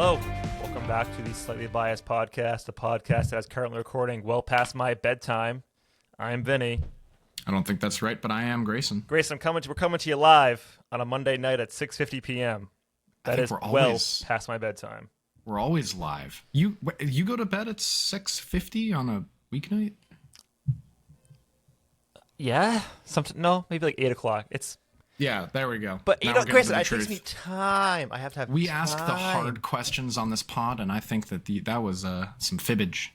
Hello, welcome back to the Slightly Biased Podcast, a podcast that is currently recording well past my bedtime. I'm Vinny. I don't think that's right, but I am Grayson. Grayson, we're coming to you live on a Monday night at 6:50 p.m. That is well past my bedtime. We're always live. You go to bed at 6:50 on a weeknight? Yeah, maybe like 8 o'clock. Yeah, there we go. But you know, Grayson, it takes me time. I have to have We time. ask the hard questions on this pod, and I think that that was some fibbage.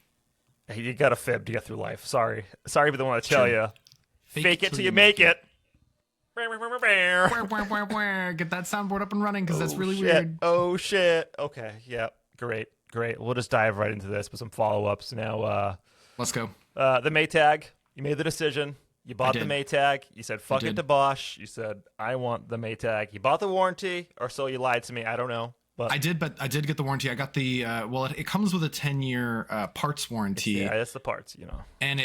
Hey, you got to fib to get through life. Sorry, but I want to tell you. Fake it till you make it. Get that soundboard up and running, because that's really weird. Oh, shit. Okay, yeah, great. We'll just dive right into this with some follow-ups. Now, let's go. The Maytag, you made the decision. You bought the Maytag. You said, fuck it to Bosch. You said, I want the Maytag. You bought the warranty, or so you lied to me. I don't know. But I did get the warranty. I got the it comes with a 10-year parts warranty. Yeah, it's the parts, you know. And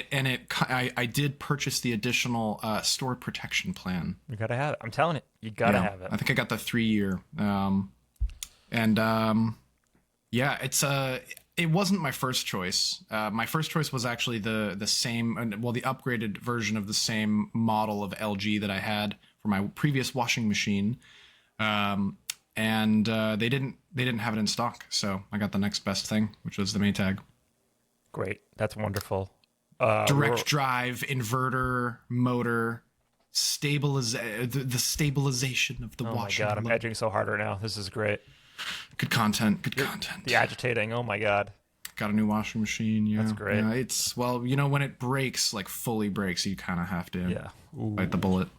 I did purchase the additional store protection plan. You gotta have it. I'm telling you, you gotta have it. I think I got the 3-year. It wasn't my first choice. My first choice was actually the same, the upgraded version of the same model of LG that I had for my previous washing machine. And they didn't have it in stock, so I got the next best thing, which was the Maytag. Great, that's wonderful. Direct drive, inverter, motor, the stabilization of the washing. Oh my god, I'm edging so hard right now. This is great. Good content. The agitating. Oh my god. Got a new washing machine. Yeah, that's great. Yeah, it's when it breaks, like fully breaks, you kind of have to bite the bullet.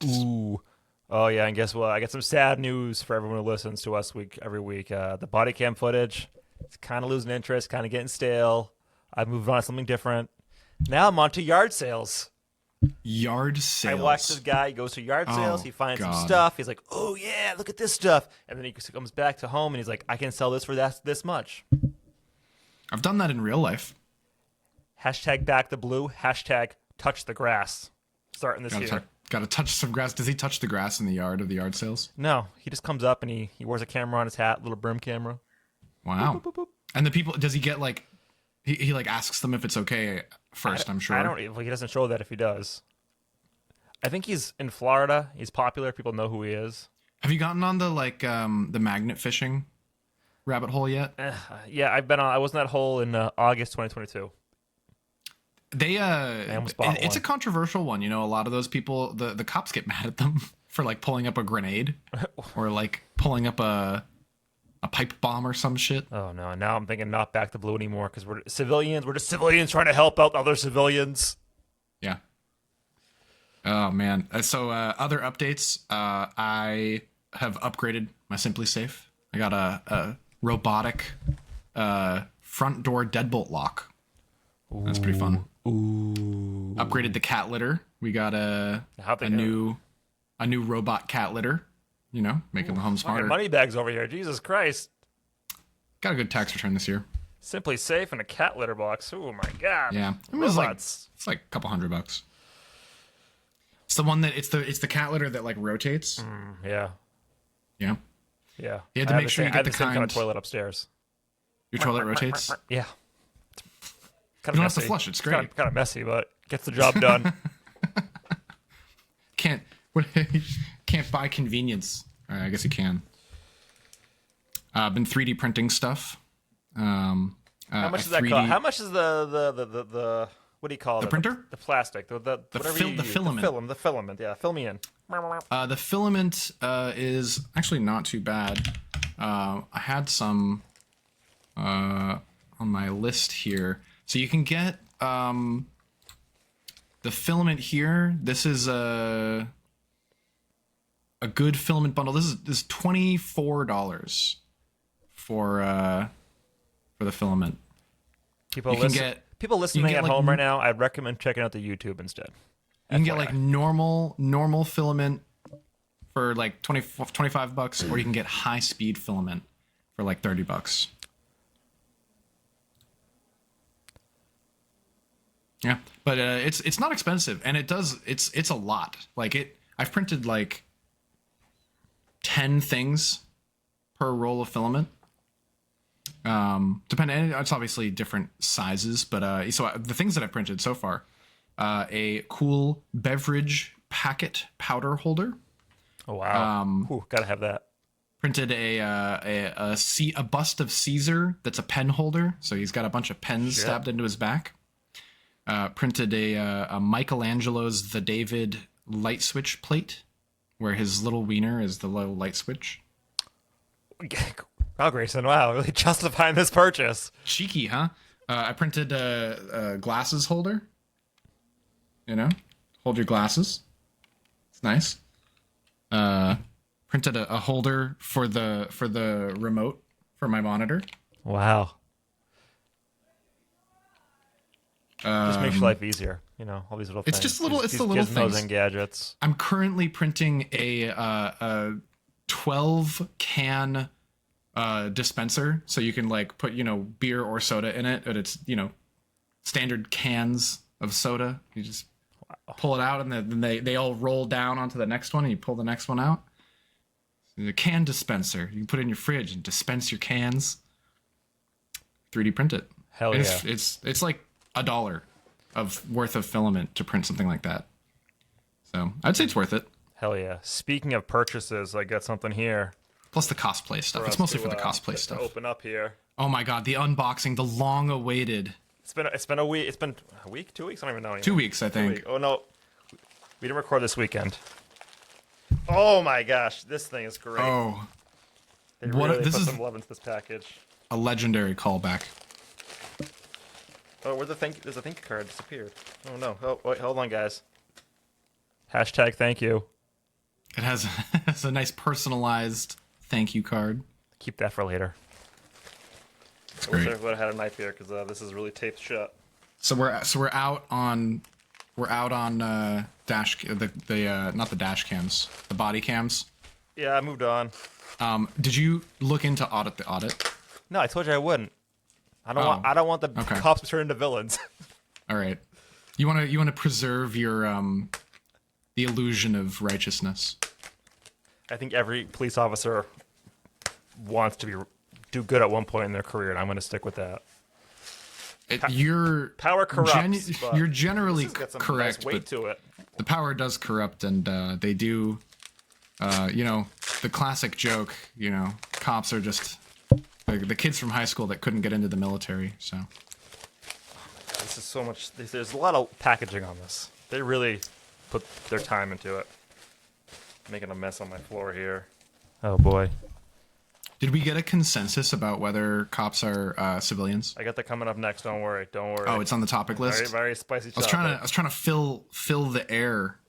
Ooh. Oh, yeah, and guess what? I got some sad news for everyone who listens to us every week. The body cam footage, it's kind of losing interest, kind of getting stale. I've moved on to something different. Now I'm on to yard sales. Yard sales? I watch this guy. He goes to yard sales. He finds some stuff. He's like, oh, yeah, look at this stuff. And then he comes back to home, and he's like, I can sell this for this much. I've done that in real life. Hashtag back the blue. Hashtag touch the grass. Starting this year. Got to touch some grass. Does he touch the grass in the yard of the yard sales? No, he just comes up and he wears a camera on his hat, little brim camera. Wow. Boop, boop, boop, boop. And the people, does he get like, he like asks them if it's okay first, I'm sure. He doesn't show that if he does. I think he's in Florida. He's popular. People know who he is. Have you gotten on the the magnet fishing rabbit hole yet? Yeah, I've been on. I was in that hole in August 2022. It's a controversial one. You know, a lot of those people, the cops get mad at them for like pulling up a grenade or like pulling up a pipe bomb or some shit. Oh no! Now I'm thinking not back to blue anymore because we're civilians. We're just civilians trying to help out other civilians. Yeah. Oh man. So other updates. I have upgraded my Simply Safe. I got a robotic front door deadbolt lock. That's pretty fun. Ooh. Upgraded the cat litter. We got a new robot cat litter. You know, making the home smarter. Money bags over here. Jesus Christ. Got a good tax return this year. Simply Safe and a cat litter box. Oh my god. Yeah, it's like a couple $100. It's the one that it's the cat litter that like rotates. Yeah. Yeah. Yeah. You had to make sure you get the kind of toilet upstairs. Your toilet rotates. Yeah. You don't have to flush. It's great. Kind of messy, but gets the job done. Can't buy convenience. I guess you can. Been 3D printing stuff. How much does that cost? How much is the what do you call it? The printer? The plastic. The filament. The filament. Yeah, fill me in. The filament is actually not too bad. I had some on my list here. So you can get the filament here. This is a good filament bundle. This is $24 for the filament. People listening at home right now, I'd recommend checking out the YouTube instead. You can get like normal filament for like $25, or you can get high speed filament for like $30. Yeah, but it's not expensive, and it's a lot. Like I've printed like 10 things per roll of filament. Depending, it's obviously different sizes, but so the things that I've printed so far, a cool beverage packet powder holder. Oh wow! Ooh, gotta have that. Printed a bust of Caesar that's a pen holder, so he's got a bunch of pens stabbed into his back. Printed a Michelangelo's The David light switch plate, where his little wiener is the little light switch. Wow, Grayson! Wow, really justifying this purchase. Cheeky, huh? I printed a glasses holder. You know, hold your glasses. It's nice. Printed a holder for the remote for my monitor. Wow. Just makes your life easier, you know. All these little things. It's just little. It's the little things. And gadgets. I'm currently printing a 12 can dispenser, so you can like put beer or soda in it, but it's standard cans of soda. You just pull it out, and then they all roll down onto the next one, and you pull the next one out. The can dispenser. You can put it in your fridge and dispense your cans. 3D print it. Hell yeah! It's like $1 of worth of filament to print something like that. So I'd say it's worth it. Hell yeah! Speaking of purchases, I got something here. Plus the cosplay stuff. It's mostly for the cosplay stuff. Open up here. Oh my god, the unboxing, the long-awaited. It's been a week. It's been a week, 2 weeks. I don't even know anymore. 2 weeks, I think. Oh no, we didn't record this weekend. Oh my gosh, this thing is great. Oh, they really put some love into this package. A legendary callback. Oh, there's a thank you card disappeared. Oh no. Oh wait, hold on, guys. Hashtag thank you. It has a nice personalized thank you card. Keep that for later. It's I great. wish I would have had a knife here because this is really taped shut. So we're out on dash not the dash cams, the body cams. Yeah, I moved on. Did you look into the audit? No, I told you I wouldn't. I don't want the cops to turn into villains. All right. You want to preserve your the illusion of righteousness. I think every police officer wants to do good at one point in their career, and I'm going to stick with that. Power corrupts. You're generally got some correct, nice weight but to it. the power does corrupt, and they do. The classic joke. Cops are just the kids from high school that couldn't get into the military. So this is so much. There's a lot of packaging on this. They really put their time into it. Making a mess on my floor here. Oh boy. Did we get a consensus about whether cops are civilians? I got that coming up next. Don't worry. Oh, it's on the topic list. Very, very spicy. I was trying to fill the air.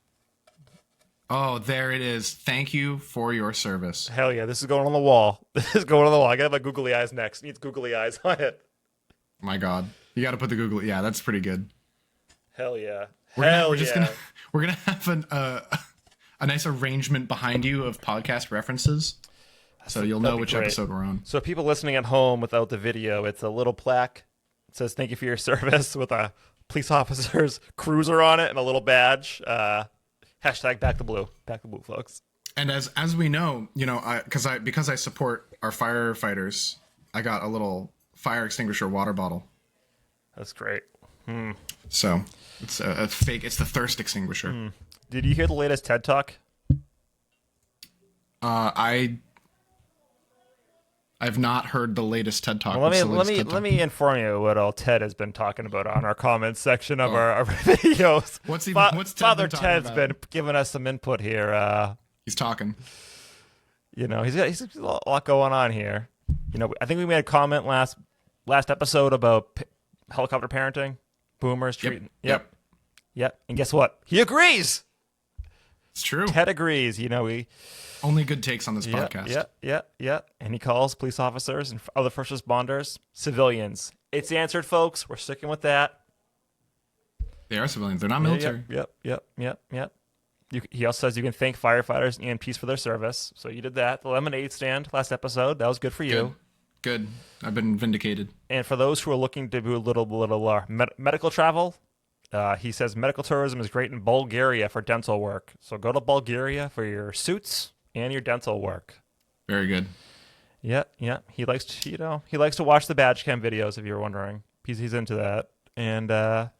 Oh, there it is. Thank you for your service. Hell yeah! This is going on the wall. This is going on the wall. I got my googly eyes next. It needs googly eyes on it. My God, you got to put the googly. Yeah, that's pretty good. Hell yeah! We're gonna have a nice arrangement behind you of podcast references. So you'll know which episode we're on. So people listening at home without the video, it's a little plaque. It says, "Thank you for your service," with a police officer's cruiser on it and a little badge. Hashtag back the blue, folks. And as we know, because I support our firefighters, I got a little fire extinguisher water bottle. That's great. So it's a fake. It's the thirst extinguisher. Did you hear the latest TED Talk? I've not heard the latest TED Talk. Well, let me inform you what all Ted has been talking about on our comments section of our videos. What's Father Ted's been giving us some input here. He's talking. He's got a lot going on here. I think we made a comment last episode about helicopter parenting, boomers treating. Yep. And guess what? He agrees. It's true. Ted agrees. We. Only good takes on this podcast. Yeah. And he calls police officers and other first responders civilians. It's answered, folks. We're sticking with that. They are civilians. They're not military. Yep. He also says you can thank firefighters and EMTs for their service. So you did that. The lemonade stand last episode. That was good for you. Good. I've been vindicated. And for those who are looking to do a little medical travel, he says medical tourism is great in Bulgaria for dental work. So go to Bulgaria for your suits and your dental work. Very good. Yeah, yeah. He likes to, he likes to watch the badge cam videos. If you're wondering, he's into that. And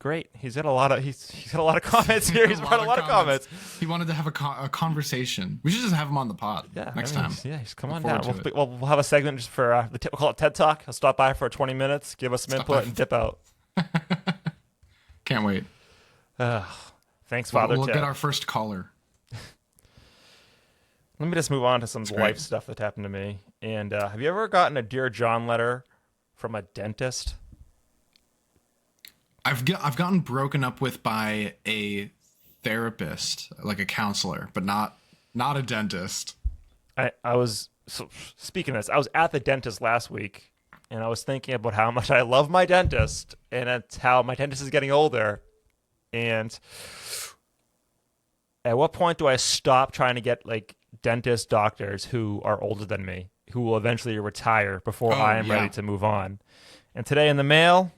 great, he's got a lot of he's got a lot of comments here. He's got a lot of comments. He wanted to have a conversation. We should just have him on the pod next time. Yeah, just come on down. We'll have a segment just for we'll call it TED Talk. He'll stop by for 20 minutes, give us some input, and dip out. Can't wait. Thanks, Father. We'll get our first caller. Let me just move on to some life stuff that happened to me. And have you ever gotten a Dear John letter from a dentist? I've gotten broken up with by a therapist, like a counselor, but not a dentist. I was speaking of this. I was at the dentist last week, and I was thinking about how much I love my dentist, and it's how my dentist is getting older. And at what point do I stop trying to get like dentist doctors who are older than me, who will eventually retire before I am ready to move on? And today in the mail,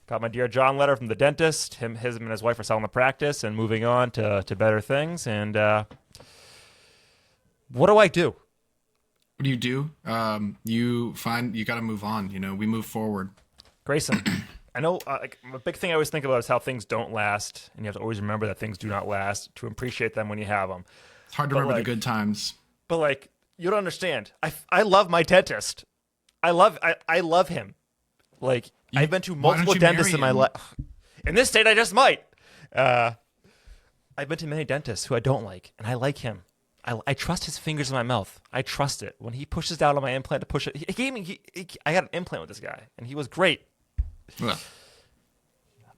got my Dear John letter from the dentist. Him and his wife are selling the practice and moving on to better things. And what do I do? What do? You got to move on. We move forward. Grayson, I know a big thing I always think about is how things don't last, and you have to always remember that things do not last, to appreciate them when you have them. It's hard to remember the good times. But you don't understand. I love my dentist. I love him. I've been to multiple dentists in my life. In this state, I just might. I've been to many dentists who I don't like, and I like him. I trust his fingers in my mouth. I trust it. When he pushes down on my implant to push it, I got an implant with this guy, and he was great. Ugh.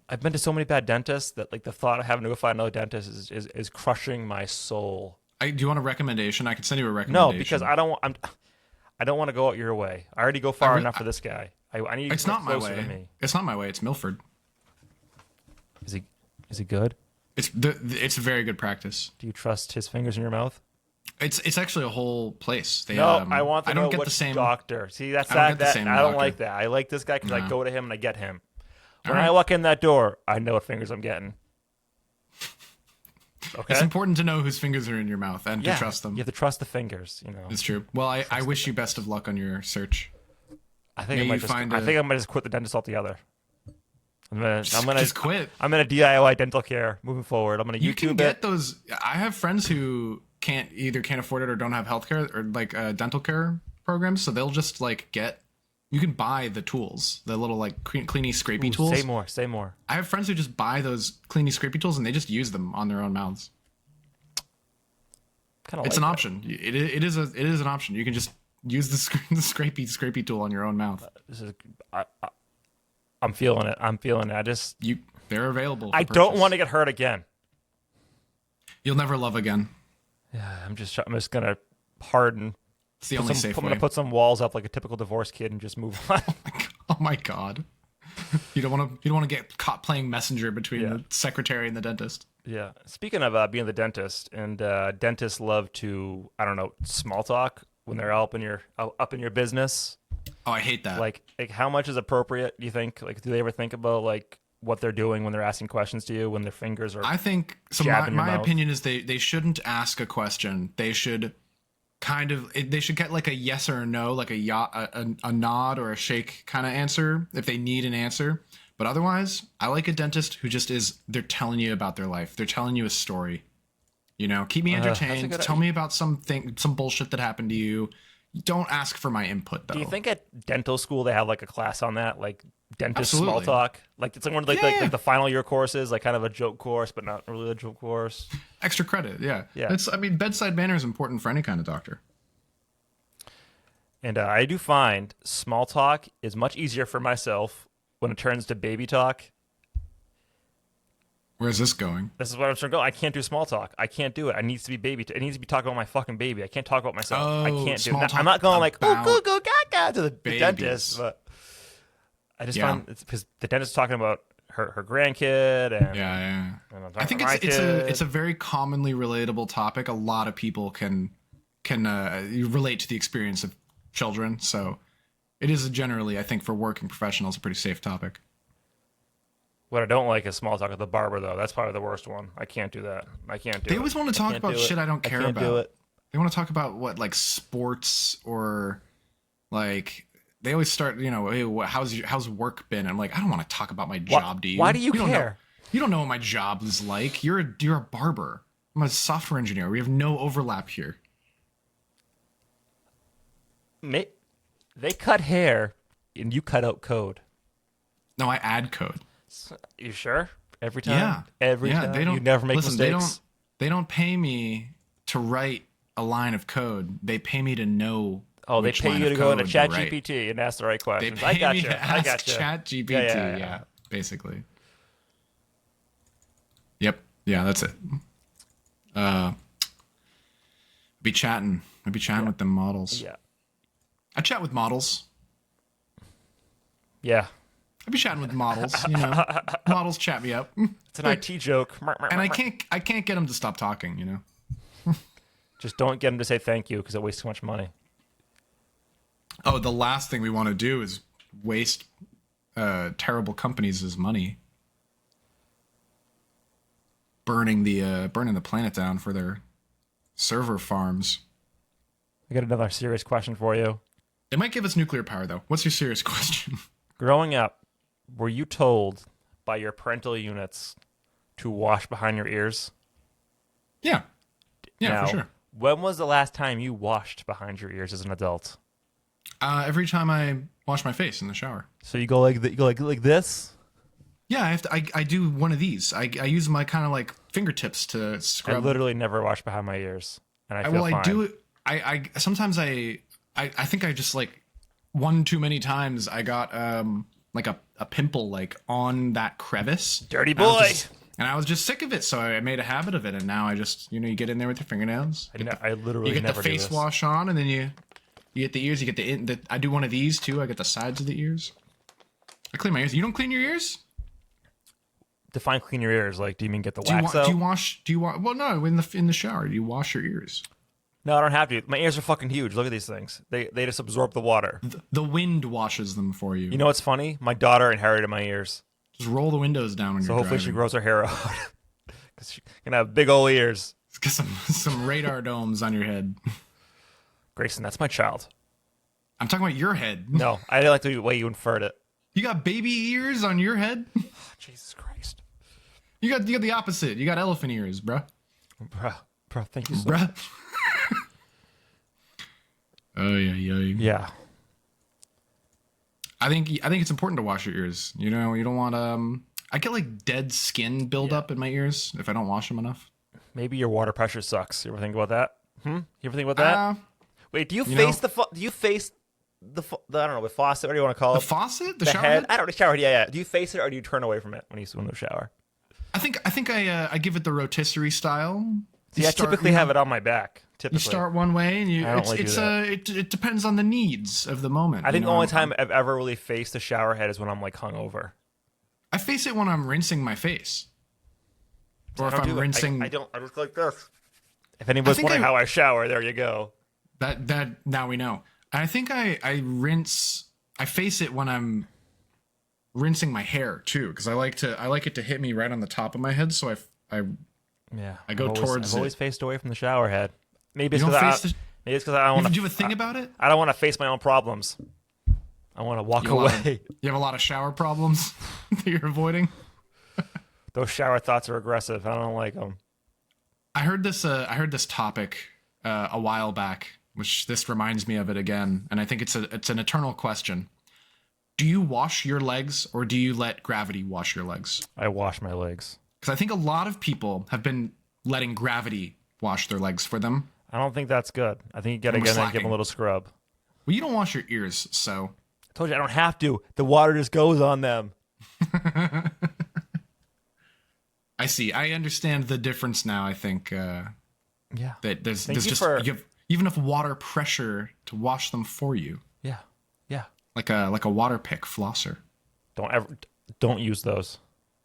I've been to so many bad dentists that the thought of having to go find another dentist is crushing my soul. Do you want a recommendation? I can send you a recommendation. No, because I don't want to go out your way. I already go far enough for this guy. I need. It's not my way. It's not my way. It's Milford. Is he good? It's a very good practice. Do you trust his fingers in your mouth? It's actually a whole place. I want to know which doctor. See, that's I don't like that. I like this guy because I go to him and I get him. When I walk in that door, I know what fingers I'm getting. Okay. It's important to know whose fingers are in your mouth and to trust them. You have to trust the fingers. It's true. Well, I wish you best of luck on your search. I think I might just quit the dentist altogether. I'm gonna just quit. I'm gonna DIY dental care moving forward. I'm gonna YouTube You can get those. I have friends who can't afford it or don't have healthcare or dental care programs, so they'll just get. You can buy the tools, the little cleany scrapey tools. Say more. I have friends who just buy those cleany scrapey tools and they just use them on their own mouths. It's an option. It is an option. You can just use the scrapey tool on your own mouth. I'm feeling it. They're available. I don't want to get hurt again. You'll never love again. Yeah, I'm just gonna harden. It's the only safe way. I'm gonna put some walls up like a typical divorced kid and just move on. Oh my god! You don't want to get caught playing messenger between the secretary and the dentist. Yeah. Speaking of being the dentist, and dentists love to small talk when they're up in your business. Oh, I hate that. Like how much is appropriate? Do you think? Do they ever think about what they're doing when they're asking questions to you when their fingers are? I think so. My opinion is they shouldn't ask a question. They should they should get a yes or a no, a nod or a shake kind of answer if they need an answer. But otherwise, I like a dentist who just they're telling you about their life. They're telling you a story. Keep me entertained. Tell me about some bullshit that happened to you. Don't ask for my input, though. Do you think at dental school they have a class on that, dentist small talk? It's one of the final year courses, kind of a joke course, but not really a joke course. Extra credit, yeah. Yeah. Bedside manner is important for any kind of doctor. And I do find small talk is much easier for myself when it turns to baby talk. Where's this going? This is what I'm trying to go. I can't do small talk. I can't do it. It needs to be baby. It needs to be talking about my fucking baby. I can't talk about myself. I can't do it. I'm not going go gaga to the dentist. But I just find it's because the dentist is talking about her grandkid and I think it's a very commonly relatable topic. A lot of people can relate to the experience of children. So it is generally, I think, for working professionals, a pretty safe topic. What I don't like is small talk at the barber, though. That's probably the worst one. I can't do that. They always want to talk about shit I don't care about. Do it. they want to talk about what, like sports, or like they always start, hey, how's work been? I'm like, I don't want to talk about my job, do you? Why do you don't care? You don't know what my job is like. You're a barber. I'm a software engineer. We have no overlap here. They cut hair, and you cut out code. No, I add code. You sure? Every time? Yeah. Every time? You never make mistakes? They don't pay me to write a line of code. They pay me to know. Oh, they pay you to go into ChatGPT and ask the right questions. They pay me to ask ChatGPT. Yeah, basically. Yep. Yeah, that's it. I'd be chatting with them models. Yeah. I chat with models. Yeah. I'd be chatting with models, Models chat me up. It's an IT joke. And I can't get them to stop talking, Just don't get them to say thank you because it wastes too much money. Oh, the last thing we want to do is waste terrible companies' money. Burning the planet down for their server farms. I got another serious question for you. They might give us nuclear power, though. What's your serious question? Growing up, were you told by your parental units to wash behind your ears? Yeah. Yeah, now, for sure. When was the last time you washed behind your ears as an adult? Every time I wash my face in the shower. So you go like this? Yeah, I do one of these. I use my kind of like fingertips to scrub. I literally never wash behind my ears, and I feel fine. I do it. I sometimes I think I just like one too many times. I got like a pimple like on that crevice. Dirty boy. And I was just sick of it, so I made a habit of it. And now I just, you get in there with your fingernails. I literally you get never the face wash on, and then you get the ears. You get the I do one of these too. I get the sides of the ears. I clean my ears. You don't clean your ears? Define clean your ears. Like, do you mean get the wax out? Do you wash? Well, no. In the shower, do you wash your ears? No, I don't have to. My ears are fucking huge. Look at these things. They just absorb the water. The wind washes them for you. You know what's funny? My daughter inherited my ears. Just roll the windows down when so you're hopefully driving. she grows her hair out. Because she's going to have big old ears. Get some radar domes on your head. Grayson, that's my child. I'm talking about your head. No, I didn't like the way you inferred it. You got baby ears on your head? Jesus Christ. You got the opposite. You got elephant ears, bruh. Bruh, thank you so much. Bruh. Oh, yeah. Yeah. I think it's important to wash your ears. You don't want I get like dead skin build up in my ears if I don't wash them enough. Maybe your water pressure sucks. You ever think about that? You ever think about that? Wait, do you face the I don't know, the faucet, what do you want to call it? The faucet? The shower head? head? I don't know, shower head, yeah. Do you face it or do you turn away from it when you swim in the shower? I think I give it the rotisserie style. See, I typically have it on my back. Typically. You start one way, and it depends on the needs of the moment. I think the only time I've ever really faced a shower head is when I'm like hungover. I face it when I'm rinsing my face, or if I'm rinsing. I just like this. If anyone's wondering how I shower, there you go. That now we know. I think I face it when I'm rinsing my hair too, because I like it to hit me right on the top of my head, so I go towards it. I've always faced away from the shower head. Maybe it's because I don't want to. Do you have a thing about it? I don't want to face my own problems. I want to walk away. You have a lot of shower problems that you're avoiding? Those shower thoughts are aggressive. I don't like them. I heard this topic a while back, which this reminds me of it again, and I think it's an eternal question. Do you wash your legs or do you let gravity wash your legs? I wash my legs. Because I think a lot of people have been letting gravity wash their legs for them. I don't think that's good. I think you gotta give them a little scrub. Well, you don't wash your ears, so. I told you I don't have to. The water just goes on them. I see. I understand the difference now. I think. Yeah. That you have enough water pressure to wash them for you. Yeah. Yeah. Like a water pick flosser. Don't use those.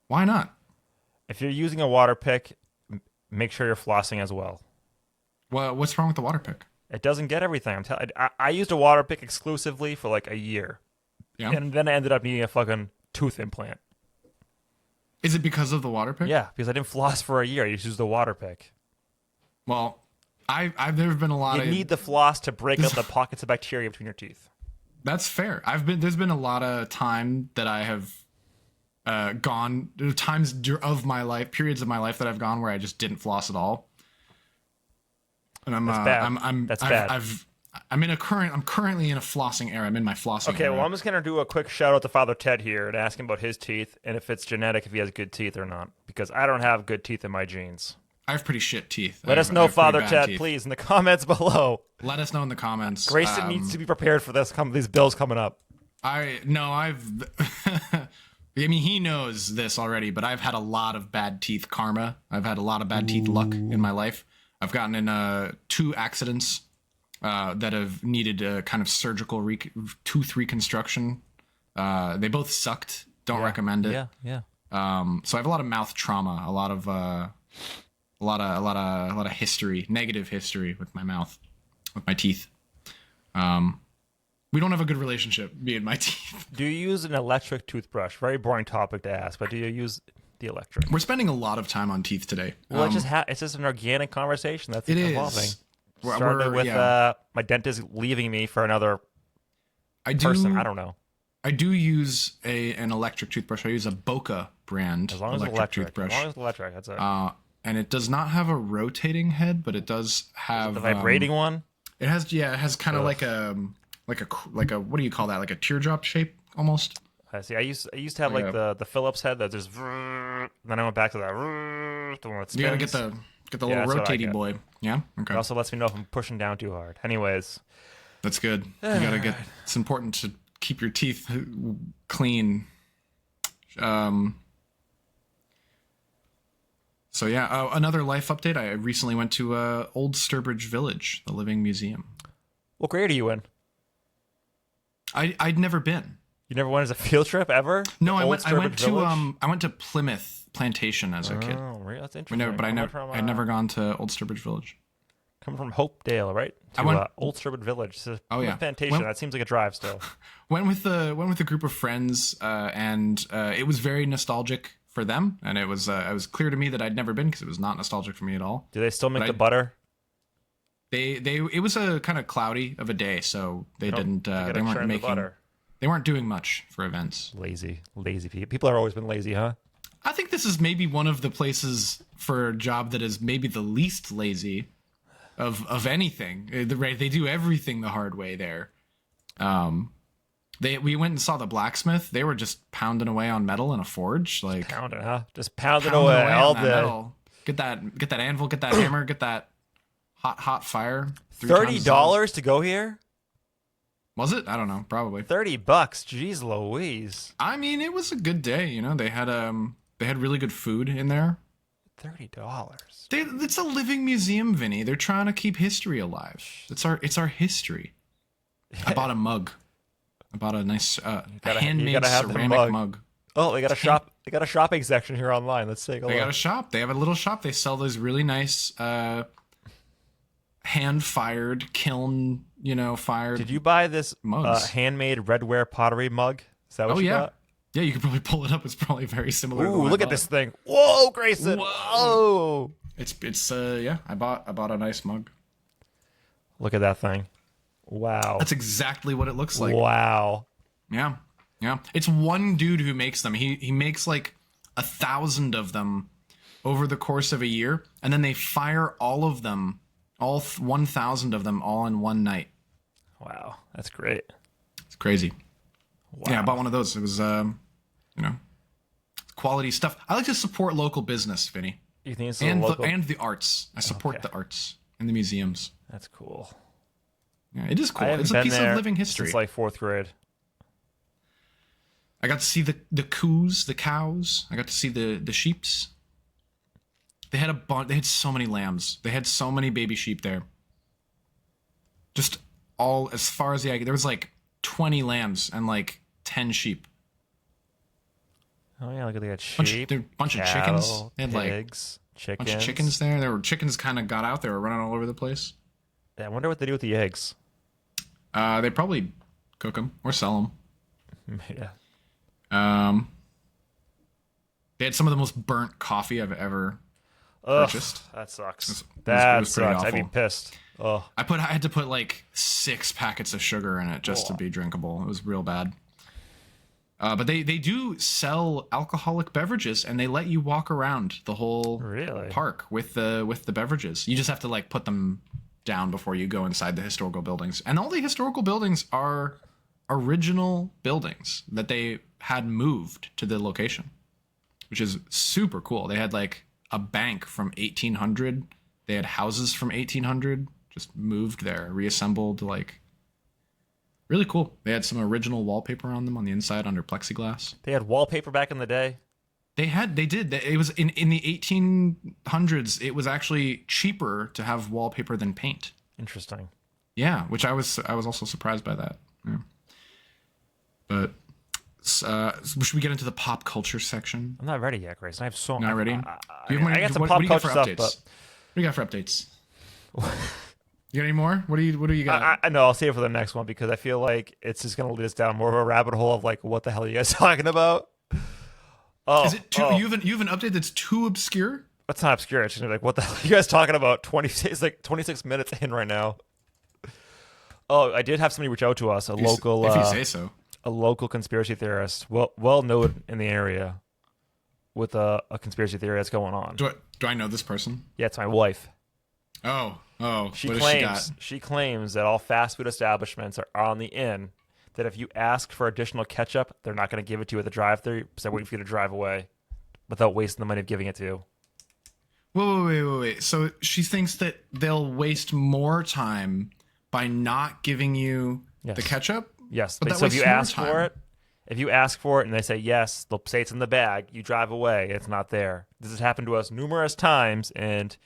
Why not? If you're using a water pick, make sure you're flossing as well. Well, what's wrong with the water pick? It doesn't get everything. I used a water pick exclusively for like a year. Yeah. And then I ended up needing a fucking tooth implant. Is it because of the water pick? Yeah, because I didn't floss for a year. I just used the water pick. Well, There's been a lot You of. need the floss to break up the pockets of bacteria between your teeth. That's fair. There's been a lot of time that I have gone times of my life, periods of my life that I've gone where I just didn't floss at all. And That's bad. That's bad. I'm currently in a flossing era. I'm in my flossing Okay, era. well, I'm just gonna do a quick shout out to Father Ted here and ask him about his teeth and if it's genetic, if he has good teeth or not, because I don't have good teeth in my genes. I have pretty shit teeth. Let us know, Father Ted, please, in the comments below. Let us know in the comments. Grayson needs to be prepared for these bills coming up. I mean, he knows this already, but I've had a lot of bad teeth karma. I've had a lot of bad teeth luck in my life. I've gotten in 2 accidents that have needed a kind of surgical tooth reconstruction. They both sucked. Don't recommend it. Yeah. So I have a lot of mouth trauma, a lot of history, negative history with my mouth, with my teeth. We don't have a good relationship, me and my teeth. Do you use an electric toothbrush? Very boring topic to ask, but do you use the electric? We're spending a lot of time on teeth today. Well, it's just an organic conversation that's evolving. Is. Started with my dentist leaving me for another person. I don't know. I do use an electric toothbrush. I use a Boca brand as long as electric toothbrush. As long as electric, that's it. And it does not have a rotating head, but it does have the vibrating one. It has kind of like a what do you call that? Like a teardrop shape almost. I see. I used to have like the Phillips head that just. Then I went back to that. The one that spins. You gotta get the little rotating boy. Yeah. Okay. It also lets me know if I'm pushing down too hard. Anyways, that's good. You gotta get. It's important to keep your teeth clean. So yeah, another life update. I recently went to Old Sturbridge Village, the Living Museum. What grade are you in? I'd never been. You never went as a field trip ever? No, I went to Plymouth Plantation as a kid. Oh, really? That's interesting. I'd never gone to Old Sturbridge Village. Coming from Hopedale, right? To Old Sturbridge Village. Plantation. That seems like a drive still. Went with a group of friends, and it was very nostalgic for them, and it was clear to me that I'd never been because it was not nostalgic for me at all. Do they still make the butter? It was a kind of cloudy of a day, so they didn't. They weren't making butter. They weren't doing much for events. Lazy people. People have always been lazy, huh? I think this is maybe one of the places for a job that is maybe the least lazy of anything. They do everything the hard way there. We went and saw the blacksmith. They were just pounding away on metal in a forge, like just pounding, huh? Just pounding away all day. Metal. Get that anvil, get that hammer, get that hot fire. $30 to go here? Was it? I don't know. Probably $30. Jeez Louise. I mean, it was a good day. You know, they had really good food in there. $30. It's a living museum, Vinny. They're trying to keep history alive. It's our history. I bought a mug. I bought a nice handmade ceramic mug. Oh, they got a shop. They got a shopping section here online. Let's take a look. They got a shop. They have a little shop. They sell those really nice hand-fired, kiln, fired. Did you buy this handmade redware pottery mug? Is that what you got? Yeah, you could probably pull it up. It's probably very similar. Ooh, look at this thing! Whoa, Grayson! Whoa! I bought a nice mug. Look at that thing! Wow. That's exactly what it looks like. Wow. Yeah. It's one dude who makes them. He makes like 1,000 of them over the course of a year, and then they fire all of them, all 1,000 of them, all in one night. Wow, that's great. It's crazy. Wow. Yeah, I bought one of those. It was, quality stuff. I like to support local business, Vinny. You think it's and local? And the arts. I support the arts and the museums. That's cool. Yeah, it is cool. It's a piece of living history. Since like 4th grade. I got to see the cows. I got to see the sheeps. They had They had so many lambs. They had so many baby sheep there. Just all as far as the eye. There was like 20 lambs and like 10 sheep. Oh yeah, look at that sheep. Bunch of chickens. They had pigs, like bunch of chickens there. There were chickens kind of got out. They were running all over the place. Yeah, I wonder what they do with the eggs. They probably cook them or sell them. Yeah. They had some of the most burnt coffee I've ever purchased. That sucks. It That was pretty sucks. I'd be awful. pissed. Oh, I had to put like 6 packets of sugar in it just to be drinkable. It was real bad. But they do sell alcoholic beverages, and they let you walk around the whole park with the beverages. You just have to like put them down before you go inside the historical buildings. And all the historical buildings are original buildings that they had moved to the location, which is super cool. They had like a bank from 1800. They had houses from 1800. Just moved there, reassembled, like really cool. They had some original wallpaper on them on the inside under plexiglass. they had wallpaper back in the day. They did. It was in the 1800s. It was actually cheaper to have wallpaper than paint. Interesting. Yeah, which I was also surprised by that. Yeah. But should we get into the pop culture section? I'm not ready yet, Grayson. I have so. Not ready. I got some pop culture stuff, but what do you got for updates? You got any more? What do you got? I know. I'll save it for the next one because I feel like it's just going to lead us down more of a rabbit hole of like, what the hell are you guys talking about? Oh, is it too? You have an update that's too obscure? That's not obscure. It's just like, what the hell are you guys talking about? 26 minutes in right now. Oh, I did have somebody reach out to us, if you say so. A local conspiracy theorist, well known in the area, with a conspiracy theory that's going on. Do I know this person? Yeah, it's my wife. Oh. She what claims has she claims that all fast food establishments are on the in. That if you ask for additional ketchup, they're not going to give it to you at the drive-thru, so they're waiting for you to drive away without wasting the money of giving it to you. Wait. So she thinks that they'll waste more time by not giving you the ketchup? Yes. But So if you ask for it and they say yes, they'll say it's in the bag, you drive away, it's not there. This has happened to us numerous times, and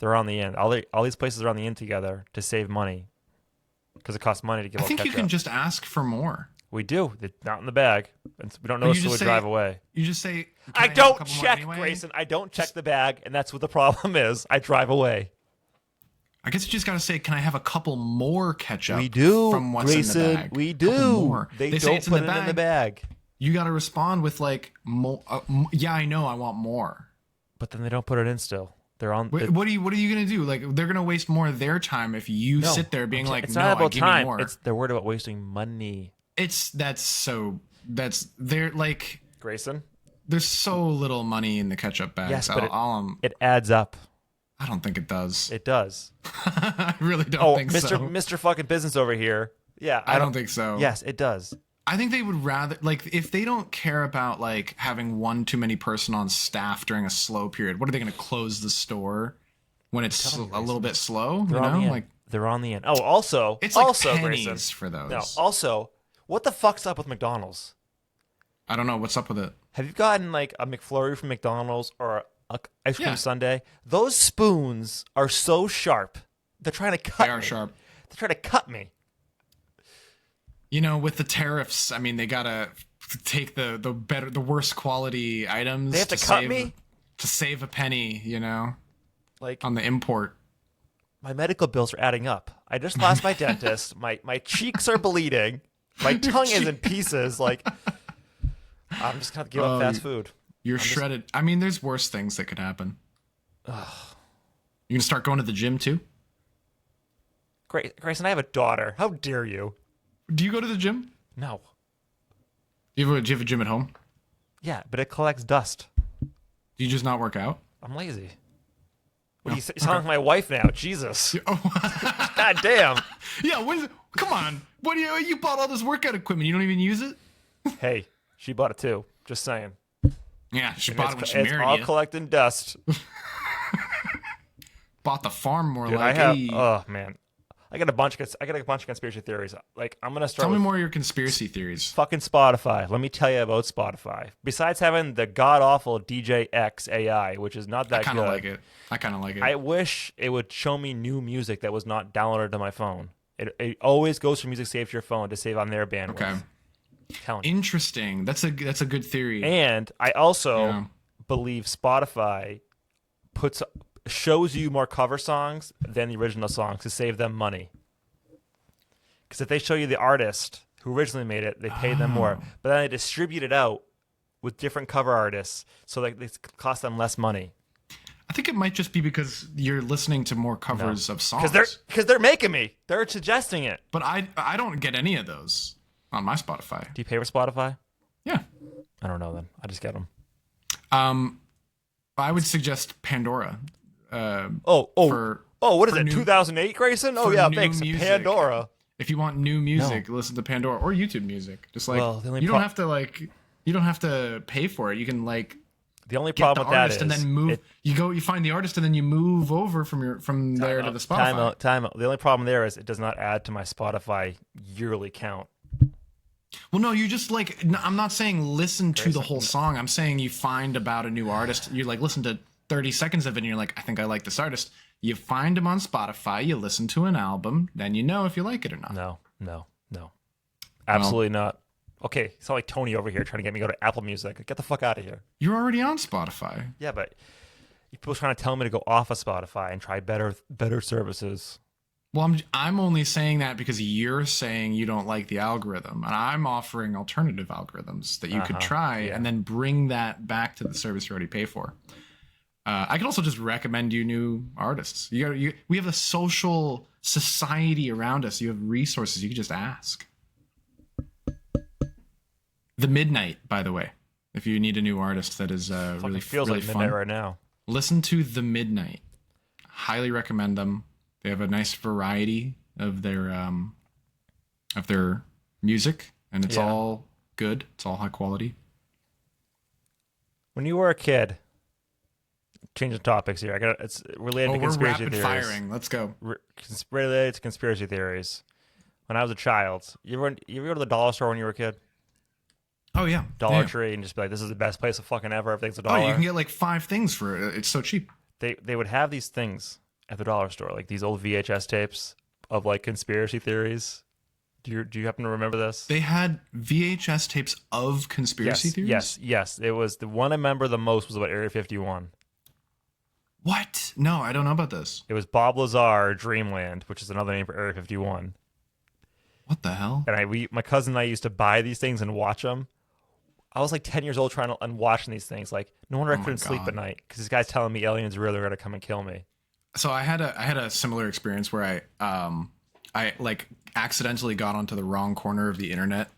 they're on the in. All these places are on the in together to save money because it costs money to give out ketchup. I think you can just ask for more. We do. It's not in the bag. We don't know, so we drive away. You just say, I don't check, Grayson. I don't check the bag, and that's what the problem is. I drive away. I guess you just got to say, can I have a couple more ketchup? We do, from what's Grayson. In the bag? We do. They don't say it's put in it in the bag. You got to respond with like, yeah, I know, I want more. But then they don't put it in still. They're on. What are you going to do? Like, they're going to waste more of their time if you sit there being like, it's no, not about give time. me more. They're worried about wasting money. They're like, Grayson, there's so little money in the ketchup bags. Yes, but it adds up. I don't think it does. It does. I really don't think so. Mr. Fucking Business over here. Yeah, I don't think so. Yes, it does. I think they would rather, like, if they don't care about like having one too many person on staff during a slow period, what are they going to close the store when it's a little bit slow? They're on the end. They're on the end. Oh, also, it's like also, pennies Grayson, for those. No, also, what the fuck's up with McDonald's? I don't know what's up with it. Have you gotten like a McFlurry from McDonald's or a ice cream sundae? Those spoons are so sharp. They're trying to cut me. They are sharp. They're trying to cut me. You know, with the tariffs, I mean, they gotta take the worst quality items. They have to cut me to save a penny. You know, like on the import. My medical bills are adding up. I just lost my dentist. My cheeks are bleeding. My tongue is in pieces. Like, I'm just gonna give up fast food. You're shredded. I mean, there's worse things that could happen. You gonna start going to the gym too? Grayson, I have a daughter. How dare you? Do you go to the gym? No. Do you have a gym at home? Yeah, but it collects dust. Do you just not work out? I'm lazy. What do you sound like my wife now? Jesus. God damn. Yeah, come on. What do you bought all this workout equipment? You don't even use it? Hey, she bought it too. Just saying. Yeah, she bought it when she married you. It's all collecting dust. Bought the farm more. Dude, like. Oh man, I got a bunch of conspiracy theories. Like, I'm gonna start. Tell me more of your conspiracy theories. Fucking Spotify. Let me tell you about Spotify. Besides having the god awful DJ X AI, which is not that good. I kind of like it. I wish it would show me new music that was not downloaded to my phone. It always goes for music saved to your phone to save on their bandwidth. Okay. Interesting. That's a good theory. And I also believe Spotify shows you more cover songs than the original songs to save them money. Because if they show you the artist who originally made it, they pay them more. But then they distribute it out with different cover artists, so like it costs them less money. I think it might just be because you're listening to more covers of songs. Because they're making me. They're suggesting it. But I don't get any of those on my Spotify. Do you pay for Spotify? Yeah. I don't know then. I just get them. I would suggest Pandora. What is it? 2008, Grayson? Oh yeah, thanks. Music. Pandora. If you want new music, listen to Pandora or YouTube Music. Just like you don't have to pay for it. You can like the only problem with that is and then move. You find the artist and then you move over from there to the Spotify. Time out. The only problem there is it does not add to my Spotify yearly count. Well, no, you just like I'm not saying listen to the whole song. I'm saying you find about a new artist. You like listen to 30 seconds of it and you're like, I think I like this artist. You find him on Spotify, you listen to an album, then you know if you like it or not. No. Absolutely not. Okay, it's not like Tony over here trying to get me to go to Apple Music. Get the fuck out of here. You're already on Spotify. Yeah, but people trying to tell me to go off of Spotify and try better services. Well, I'm only saying that because you're saying you don't like the algorithm, and I'm offering alternative algorithms that you could try and then bring that back to the service you already pay for. I can also just recommend you new artists. We have a social society around us. You have resources. You can just ask. The Midnight, by the way, if you need a new artist that is really feels really like fun. Midnight right now. Listen to The Midnight. Highly recommend them. They have a nice variety of their music, and it's all good. It's all high quality. When you were a kid, changing topics here. It's related to conspiracy theories. We're rapid firing. Let's go. Related to conspiracy theories. When I was a child, you ever go to the dollar store when you were a kid? Oh yeah, Dollar Tree, and just be like, "This is the best place of fucking ever. Everything's $1." Oh, you can get like 5 things for it. It's so cheap. They would have these things at the dollar store, like these old VHS tapes of like conspiracy theories. Do you happen to remember this? They had VHS tapes of conspiracy theories? Yes. It was the one I remember the most was about Area 51. What? No, I don't know about this. It was Bob Lazar Dreamland, which is another name for Area 51. What the hell? And my cousin and I used to buy these things and watch them. I was like 10 years old trying to watching these things. Like, no wonder I couldn't sleep at night because this guy's telling me aliens really are going to come and kill me. So I had a similar experience where I like accidentally got onto the wrong corner of the internet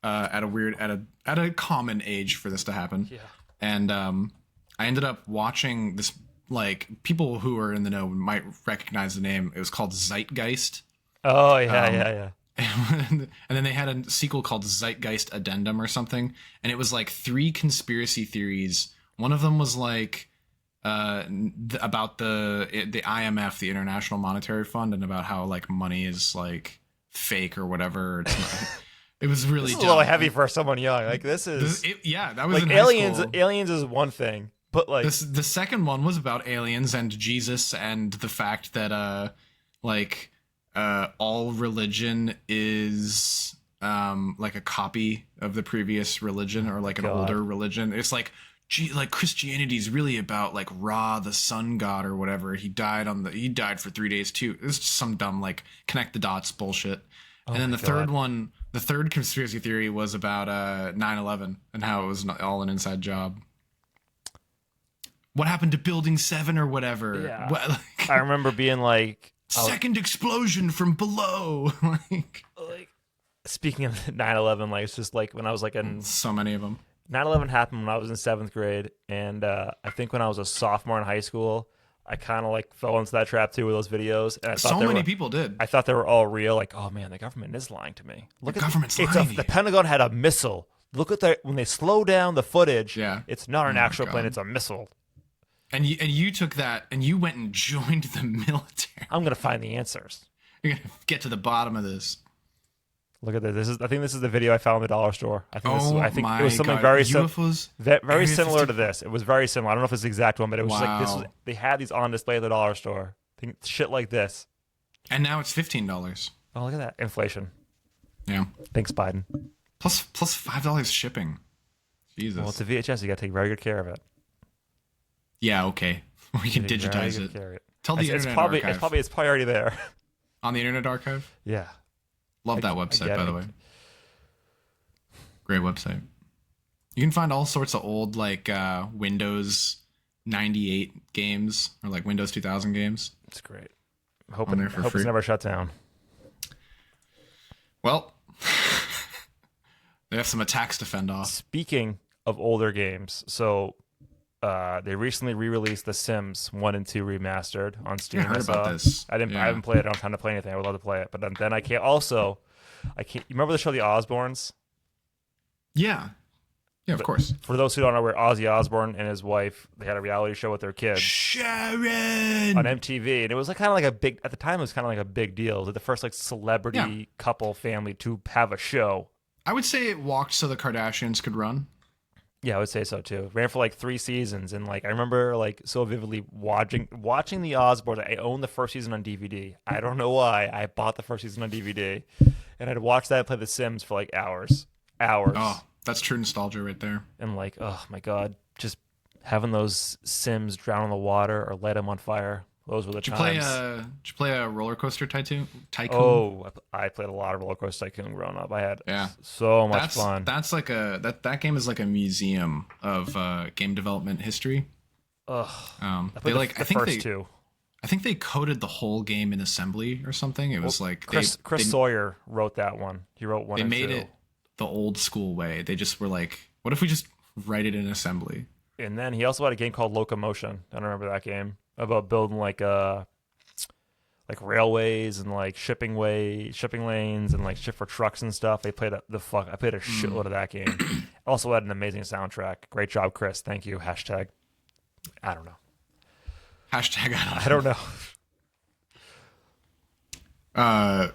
at a common age for this to happen. Yeah. And I ended up watching this, like, people who are in the know might recognize the name. It was called Zeitgeist. Oh yeah. And then they had a sequel called Zeitgeist Addendum or something, and it was like 3 conspiracy theories. One of them was like about the IMF, the International Monetary Fund, and about how like money is like fake or whatever. It's not, it was really a little heavy for someone young. Like that was like in aliens. High school. Aliens is one thing, but like the second one was about aliens and Jesus and the fact that all religion is like a copy of the previous religion or like an older religion. It's like Christianity is really about like Ra, the sun god or whatever. He died for 3 days too. It's just some dumb like connect the dots bullshit. And then the third conspiracy theory was about 9/11 and how it was all an inside job. What happened to Building 7 or whatever? Yeah. I remember being like, second explosion from below. like speaking of 9/11, like it's just like when I was like in so many of them. 9/11 happened when I was in 7th grade, and I think when I was a sophomore in high school, I kind of like fell into that trap too with those videos. And I thought so many people did. I thought they were all real. Like, oh man, the government is lying to me. Look, the government's lying to you. The Pentagon had a missile. Look at when they slow down the footage. Yeah, it's not an actual plane; it's a missile. And you took that and you went and joined the military. I'm gonna find the answers. You're gonna get to the bottom of this. Look at this. I think this is the video I found in the dollar store. I think it was something God. very UFOs? very similar to this. It was very similar. I don't know if it's the exact one, but it was like this. They had these on display at the dollar store. Shit like this. And now it's $15. Oh, look at that inflation. Yeah. Thanks, Biden. Plus $5 shipping. Jesus. Well, it's a VHS. You got to take very good care of it. Yeah. Okay. We can digitize it. Tell the Internet Archive. It's probably already there. On the Internet Archive. Yeah. Love that website, by the way. Great website. You can find all sorts of old like Windows 98 games or like Windows 2000 games. It's great. On there for Hope free. it's never shut down. Well, they have some attacks to fend off. Speaking of older games, so they recently re-released The Sims 1 and 2 remastered on Steam. I heard about this. I haven't played it. I don't have time to play anything. I would love to play it, but then I can't. Also, You remember the show The Osbournes? Yeah, of course. For those who don't know, where Ozzy Osbourne and his wife, they had a reality show with their kids Sharon on MTV, and it was like kind of like a big. At the time, it was kind of like a big deal. It was like the first like celebrity couple family to have a show. I would say it walked so the Kardashians could run. Yeah, I would say so too. Ran for like 3 seasons, and like I remember like so vividly watching the Osbournes. I owned the first season on DVD. I don't know why. I bought the first season on DVD, and I'd watch that and play The Sims for like hours. Oh, that's true nostalgia right there. And like, oh my god, just having those Sims drown in the water or light them on fire. Those were the times. Did you play a roller coaster tycoon? Oh, I played a lot of Roller Coaster Tycoon growing up. I had so much fun. That's like that game is like a museum of game development history. Ugh. I think they coded the whole game in assembly or something. It was like Chris Sawyer wrote that one. He wrote one. They made it the old school way. They just were like, what if we just write it in assembly? And then he also had a game called Locomotion. I don't remember that game. About building like railways and like shipping lanes and like shit for trucks and stuff. I played a shitload of that game. Also had an amazing soundtrack. Great job, Chris. Thank you. Hashtag. I don't know. Hashtag. I don't know.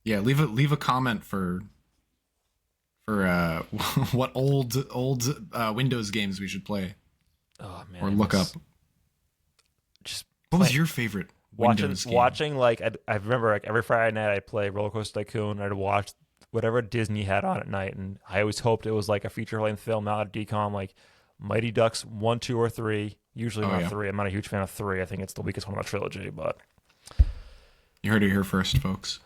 Yeah. Leave a comment for what old Windows games we should play. Oh man. Or look up. What was your favorite Windows game? Watching like I remember like every Friday night I'd play Roller Coaster Tycoon. I'd watch whatever Disney had on at night, and I always hoped it was like a feature-length film, not a decom, like Mighty Ducks 1, 2, or 3. Usually not 3. I'm not a huge fan of 3. I think it's the weakest one of the trilogy, but you heard it here first, folks.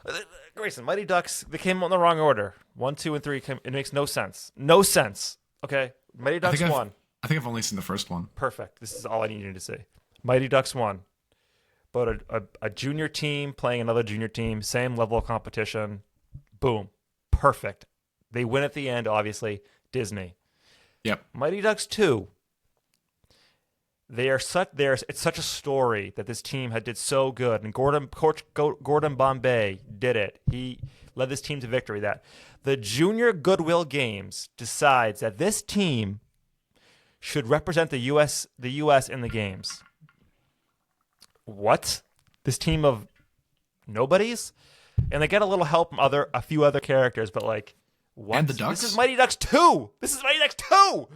Grayson, Mighty Ducks, they came out in the wrong order. 1, 2, and 3 it makes no sense. No sense. Okay, Mighty Ducks 1. I think I've only seen the first one. Perfect. This is all I needed to say. Mighty Ducks 1. But a junior team playing another junior team, same level of competition. Boom. Perfect. They win at the end, obviously. Disney. Yep. Mighty Ducks 2. It's such a story that this team did so good. And Coach Gordon Bombay did it. He led this team to victory. That the Junior Goodwill Games decides that this team should represent the U.S. in the games. What? This team of nobodies? And they get a little help from a few other characters, but like, what? And the Ducks? This is Mighty Ducks 2! This is Mighty Ducks 2!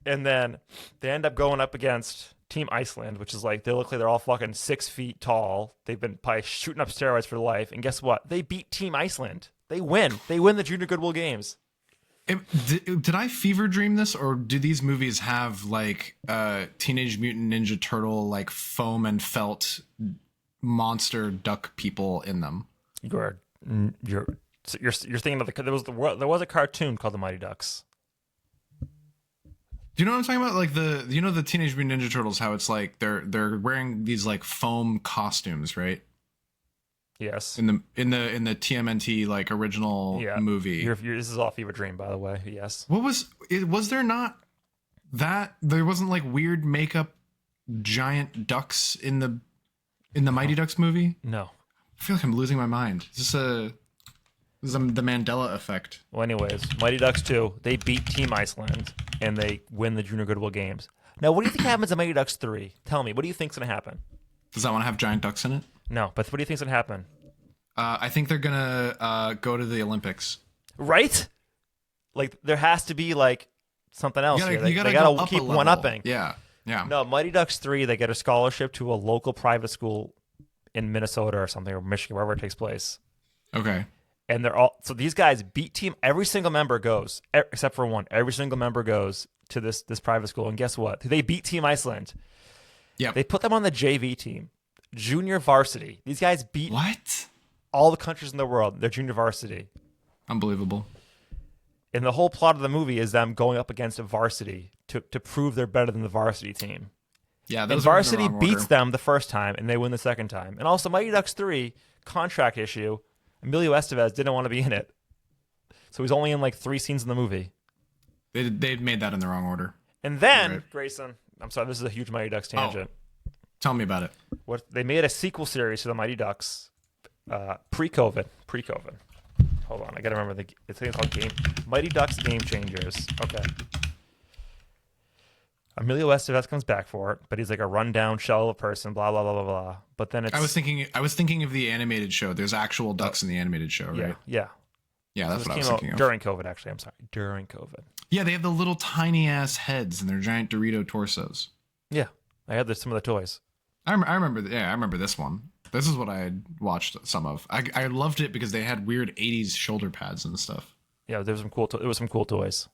And then they end up going up against Team Iceland, which is like, they look like they're all fucking 6 feet tall. They've been probably shooting up steroids for life. And guess what? They beat Team Iceland. They win. They win the Junior Goodwill Games. Did I fever dream this, or do these movies have like Teenage Mutant Ninja Turtle like foam and felt monster duck people in them? You're thinking of there was a cartoon called The Mighty Ducks. Do you know what I'm talking about? Like the Teenage Mutant Ninja Turtles, how it's like they're wearing these like foam costumes, right? Yes. In the TMNT like original movie. This is all fever dream, by the way. Yes. Was there not that there wasn't like weird makeup giant ducks in the Mighty Ducks movie? No. I feel like I'm losing my mind. Is this the Mandela effect? Well, anyways, Mighty Ducks 2, they beat Team Iceland and they win the Junior Goodwill Games. Now, what do you think happens in Mighty Ducks 3? Tell me, what do you think's going to happen? Does that one have giant ducks in it? No, but what do you think's going to happen? I think they're going to go to the Olympics. Right? Like, there has to be, like, something else here. They gotta keep one-upping. Yeah. No, Mighty Ducks 3, they get a scholarship to a local private school in Minnesota or something, or Michigan, wherever it takes place. Okay. And so these guys beat team. Every single member goes, except for one. Every single member goes to this private school. And guess what? They beat Team Iceland. Yeah. They put them on the JV team. Junior varsity. These guys beat what? All the countries in the world. They're junior varsity. Unbelievable. And the whole plot of the movie is them going up against a varsity to prove they're better than the varsity team. Yeah, And those are in the varsity wrong beats order. them the first time, and they win the second time. And also, Mighty Ducks 3 contract issue. Emilio Estevez didn't want to be in it, so he's only in like 3 scenes in the movie. They made that in the wrong order. And then Right. Grayson, I'm sorry, this is a huge Mighty Ducks tangent. Tell me about it. What they made a sequel series to the Mighty Ducks, pre-COVID. Hold on, I gotta remember it's called Mighty Ducks Game Changers. Okay. Emilio Estevez comes back for it, but he's like a rundown shell of a person, blah blah blah blah blah. But then it's I was thinking of the animated show. There's actual ducks in the animated show, right? yeah. Yeah, that's This what I was came out thinking of. during COVID. Actually, I'm sorry, during COVID. Yeah, they have the little tiny ass heads and their giant Dorito torsos. Yeah, I had some of the toys. I remember. Yeah, I remember this one. This is what I had watched some of. I loved it because they had weird '80s shoulder pads and stuff. Yeah, there was some cool toys.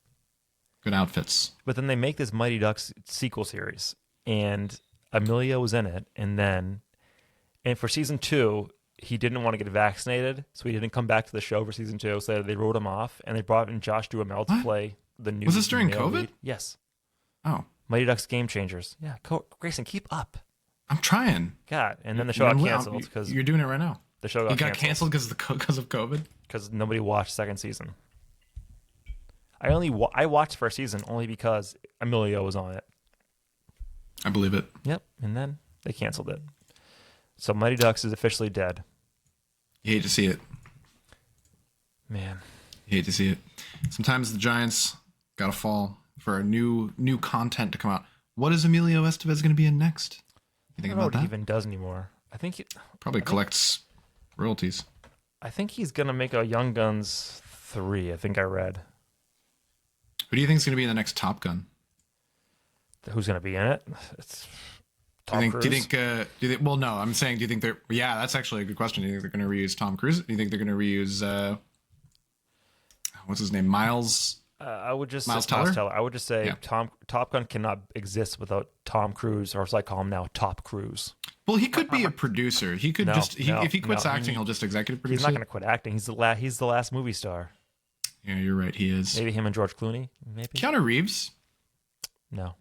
Good outfits. But then they make this Mighty Ducks sequel series, and Emilio was in it, and for season 2, he didn't want to get vaccinated, so he didn't come back to the show for season 2. So they wrote him off, and they brought in Josh Duhamel to play the new. Was this during male COVID? lead. Yes. Oh, Mighty Ducks Game Changers. Yeah, Grayson, keep up. I'm trying. God, and then the show got canceled because you're doing it right now. the show You got got canceled because of COVID. because nobody watched second season. I watched first season only because Emilio was on it. I believe it. Yep, and then they canceled it. So Mighty Ducks is officially dead. You hate to see it. Man, You hate to see it. Sometimes the Giants gotta fall for a new content to come out. What is Emilio Estevez going to be in next? You I think don't know about what he that? even does anymore. Probably collects royalties. I think he's gonna make a Young Guns 3. I think I read. Who do you think is going to be in the next Top Gun? Who's gonna be in it? It's Tom Cruise. Do you think? Well, no. I'm saying, do you think they're? Yeah, that's actually a good question. Do you think they're going to reuse Tom Cruise? Do you think they're going to reuse? What's his name? Miles. I would just Miles say Miles Teller? Teller. I would just say Yeah. Top Gun cannot exist without Tom Cruise, or as I call him now, Top Cruise. Well, he could be a producer. He could if he quits acting, he'll just executive produce. He's not it. going to quit acting. He's the last movie star. Yeah, you're right. He is. Maybe him and George Clooney. Maybe Keanu Reeves. no.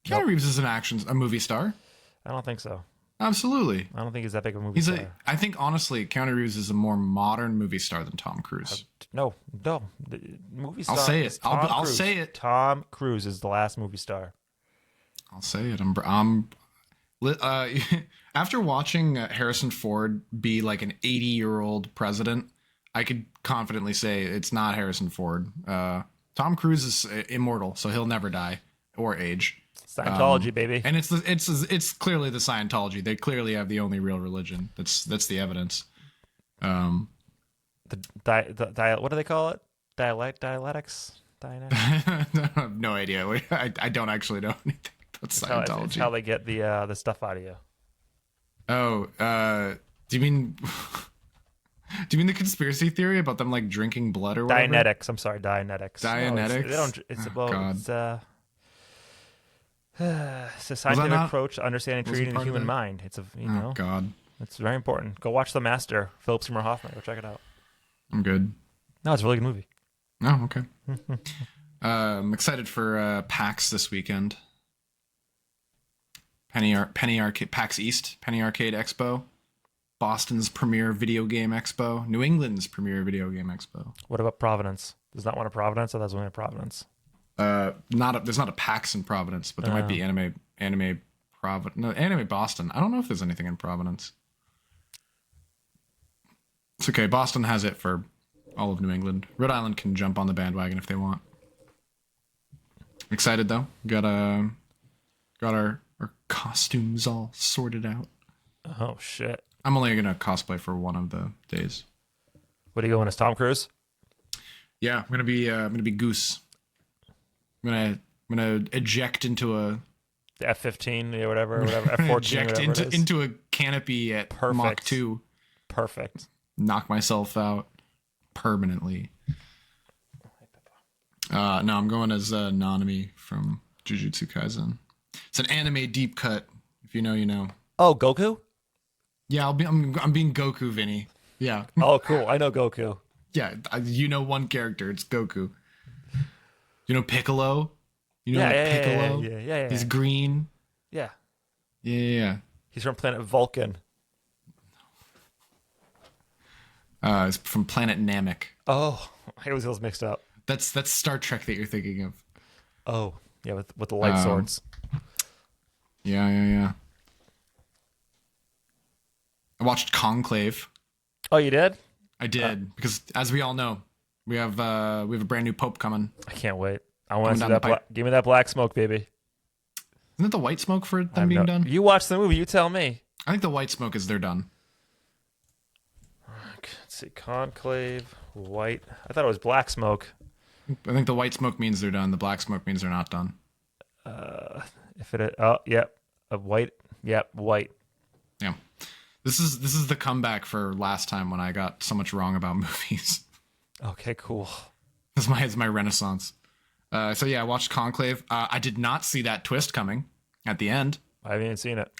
Keanu Reeves is a movie star. I don't think so. Absolutely. I don't think he's that big of a movie star. I think honestly, Keanu Reeves is a more modern movie star than Tom Cruise. No. The movie star. I'll say is it. Tom I'll Cruise. say it. Tom Cruise is the last movie star. I'll say it. After watching Harrison Ford be like an 80-year-old president, I could confidently say it's not Harrison Ford. Tom Cruise is immortal, so he'll never die or age. Scientology, baby. And it's clearly the Scientology. They clearly have the only real religion. That's the evidence. What do they call it? Dialectics? I have no idea. I don't actually know anything about Scientology. It's how they get the stuff out of you. Oh, do you mean the conspiracy theory about them like drinking blood or whatever? Dianetics. I'm sorry, Dianetics. Dianetics? No, God. It's a scientific not- approach to understanding wasn't treating the part of human that? mind. It's Oh God, it's very important. Go watch The Master, Philip Seymour Hoffman. Go check it out. I'm good. No, it's a really good movie. Oh, okay. I'm excited for PAX this weekend. Penny Arcade, PAX East, Penny Arcade Expo, Boston's premier video game expo, New England's premier video game expo. What about Providence? There's not one in Providence. I thought there's only in Providence. There's not a PAX in Providence, but there might be anime Boston. I don't know if there's anything in Providence. It's okay. Boston has it for all of New England. Rhode Island can jump on the bandwagon if they want. Excited though. Got our costumes all sorted out. Oh shit! I'm only gonna cosplay for one of the days. What are you going as Tom Cruise? Yeah, I'm gonna be Goose. I'm gonna eject into a The F-15 or whatever F-14. eject whatever it is. into a canopy at Perfect. Mach 2. Perfect. Knock myself out permanently. No, I'm going as Nanami from Jujutsu Kaisen. It's an anime deep cut. If you know, you know. Oh, Goku. Yeah, I'm being Goku, Vinny. Yeah, Oh, cool. I know Goku. yeah. You know one character. It's Goku. You know Piccolo. You know, Yeah, like yeah, Piccolo. yeah. He's green. Yeah. Yeah. He's from planet Vulcan. It's from planet Namek. Oh, I always get those mixed up. That's Star Trek that you're thinking of. Oh, yeah, with the light swords. Yeah. I watched Conclave. Oh, you did? I did because, as we all know, we have a brand new pope coming. I can't wait. I want to see down the that. Give me that black smoke, baby. Isn't it the white smoke for them being done? You watch the movie. You tell me. I think the white smoke is they're done. Let's see. Conclave, white. I thought it was black smoke. I think the white smoke means they're done. The black smoke means they're not done. White. Yep, white. Yeah. This is the comeback for last time when I got so much wrong about movies. Okay, cool. It's my renaissance. So yeah, I watched Conclave. I did not see that twist coming at the end. I haven't even seen it.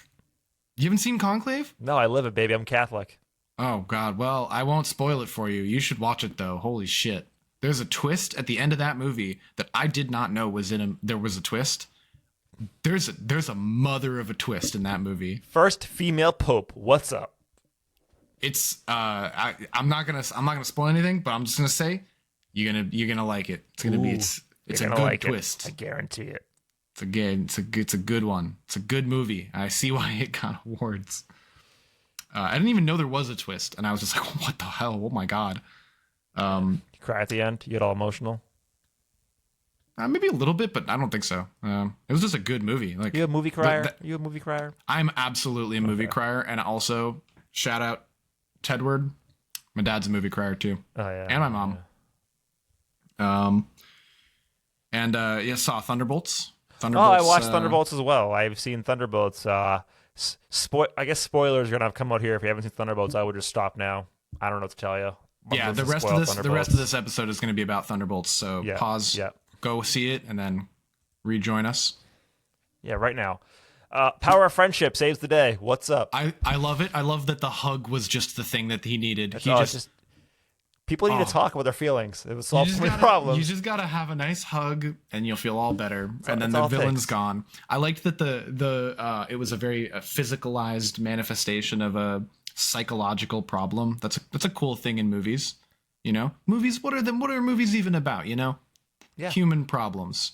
You haven't seen Conclave? No, I live it, baby. I'm Catholic. Oh God. Well, I won't spoil it for you. You should watch it though. Holy shit. There's a twist at the end of that movie that I did not know was there was a twist. There's a mother of a twist in that movie. First female pope. What's up? It's I'm not gonna spoil anything, but I'm just gonna say you're gonna like it. It's gonna be it's a good twist. I guarantee it. It's a good one. It's a good movie. I see why it got awards. I didn't even know there was a twist, and I was just like, what the hell? Oh my God. You cry at the end? You get all emotional? Maybe a little bit, but I don't think so. It was just a good movie. Like, You a movie crier? You a movie crier? I'm absolutely a movie crier, and also shout out Tedward. My dad's a movie crier too. Oh yeah. And my mom. Yeah. Saw Thunderbolts. I watched Thunderbolts as well. I've seen Thunderbolts. I guess spoilers are gonna come out here. If you haven't seen Thunderbolts, I would just stop now. I don't know what to tell you. Yeah, the rest of this episode is going to be about Thunderbolts. So pause, go see it, and then rejoin us. Yeah, right now. Power of friendship saves the day. What's up? I love it. I love that the hug was just the thing that he needed. People need to talk about their feelings. It would solve so many problems. You just gotta have a nice hug, and you'll feel all better. And then the villain's gone. I liked that it was a very physicalized manifestation of a psychological problem. That's a cool thing in movies. You know, movies. What are movies even about? You know, human problems.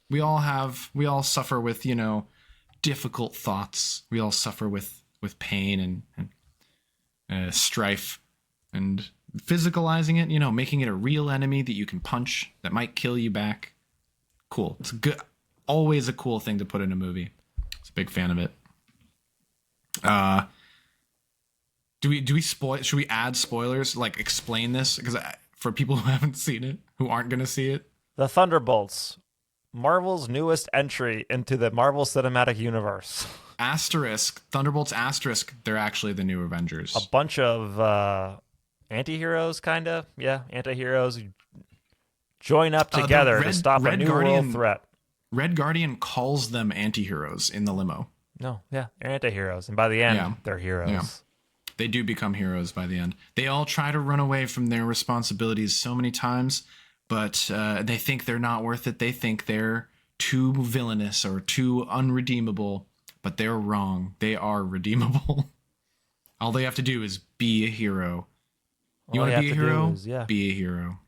We all suffer with difficult thoughts. We all suffer with pain and strife, and physicalizing it, making it a real enemy that you can punch that might kill you back. Cool. It's always a cool thing to put in a movie. I was a big fan of it. Should we add spoilers? Like, explain this? Because for people who haven't seen it, who aren't going to see it. The Thunderbolts. Marvel's newest entry into the Marvel Cinematic Universe. Thunderbolts asterisk, they're actually the new Avengers. A bunch of anti-heroes, kind of. Yeah, anti-heroes join up together to stop a new world threat. Red Guardian calls them anti-heroes in the limo. No, yeah, they're anti-heroes. And by the end, they're heroes. Yeah. They do become heroes by the end. They all try to run away from their responsibilities so many times, but they think they're not worth it. They think they're too villainous or too unredeemable, but they're wrong. They are redeemable. All they have to do is be a hero. You want to be a hero? Be a hero.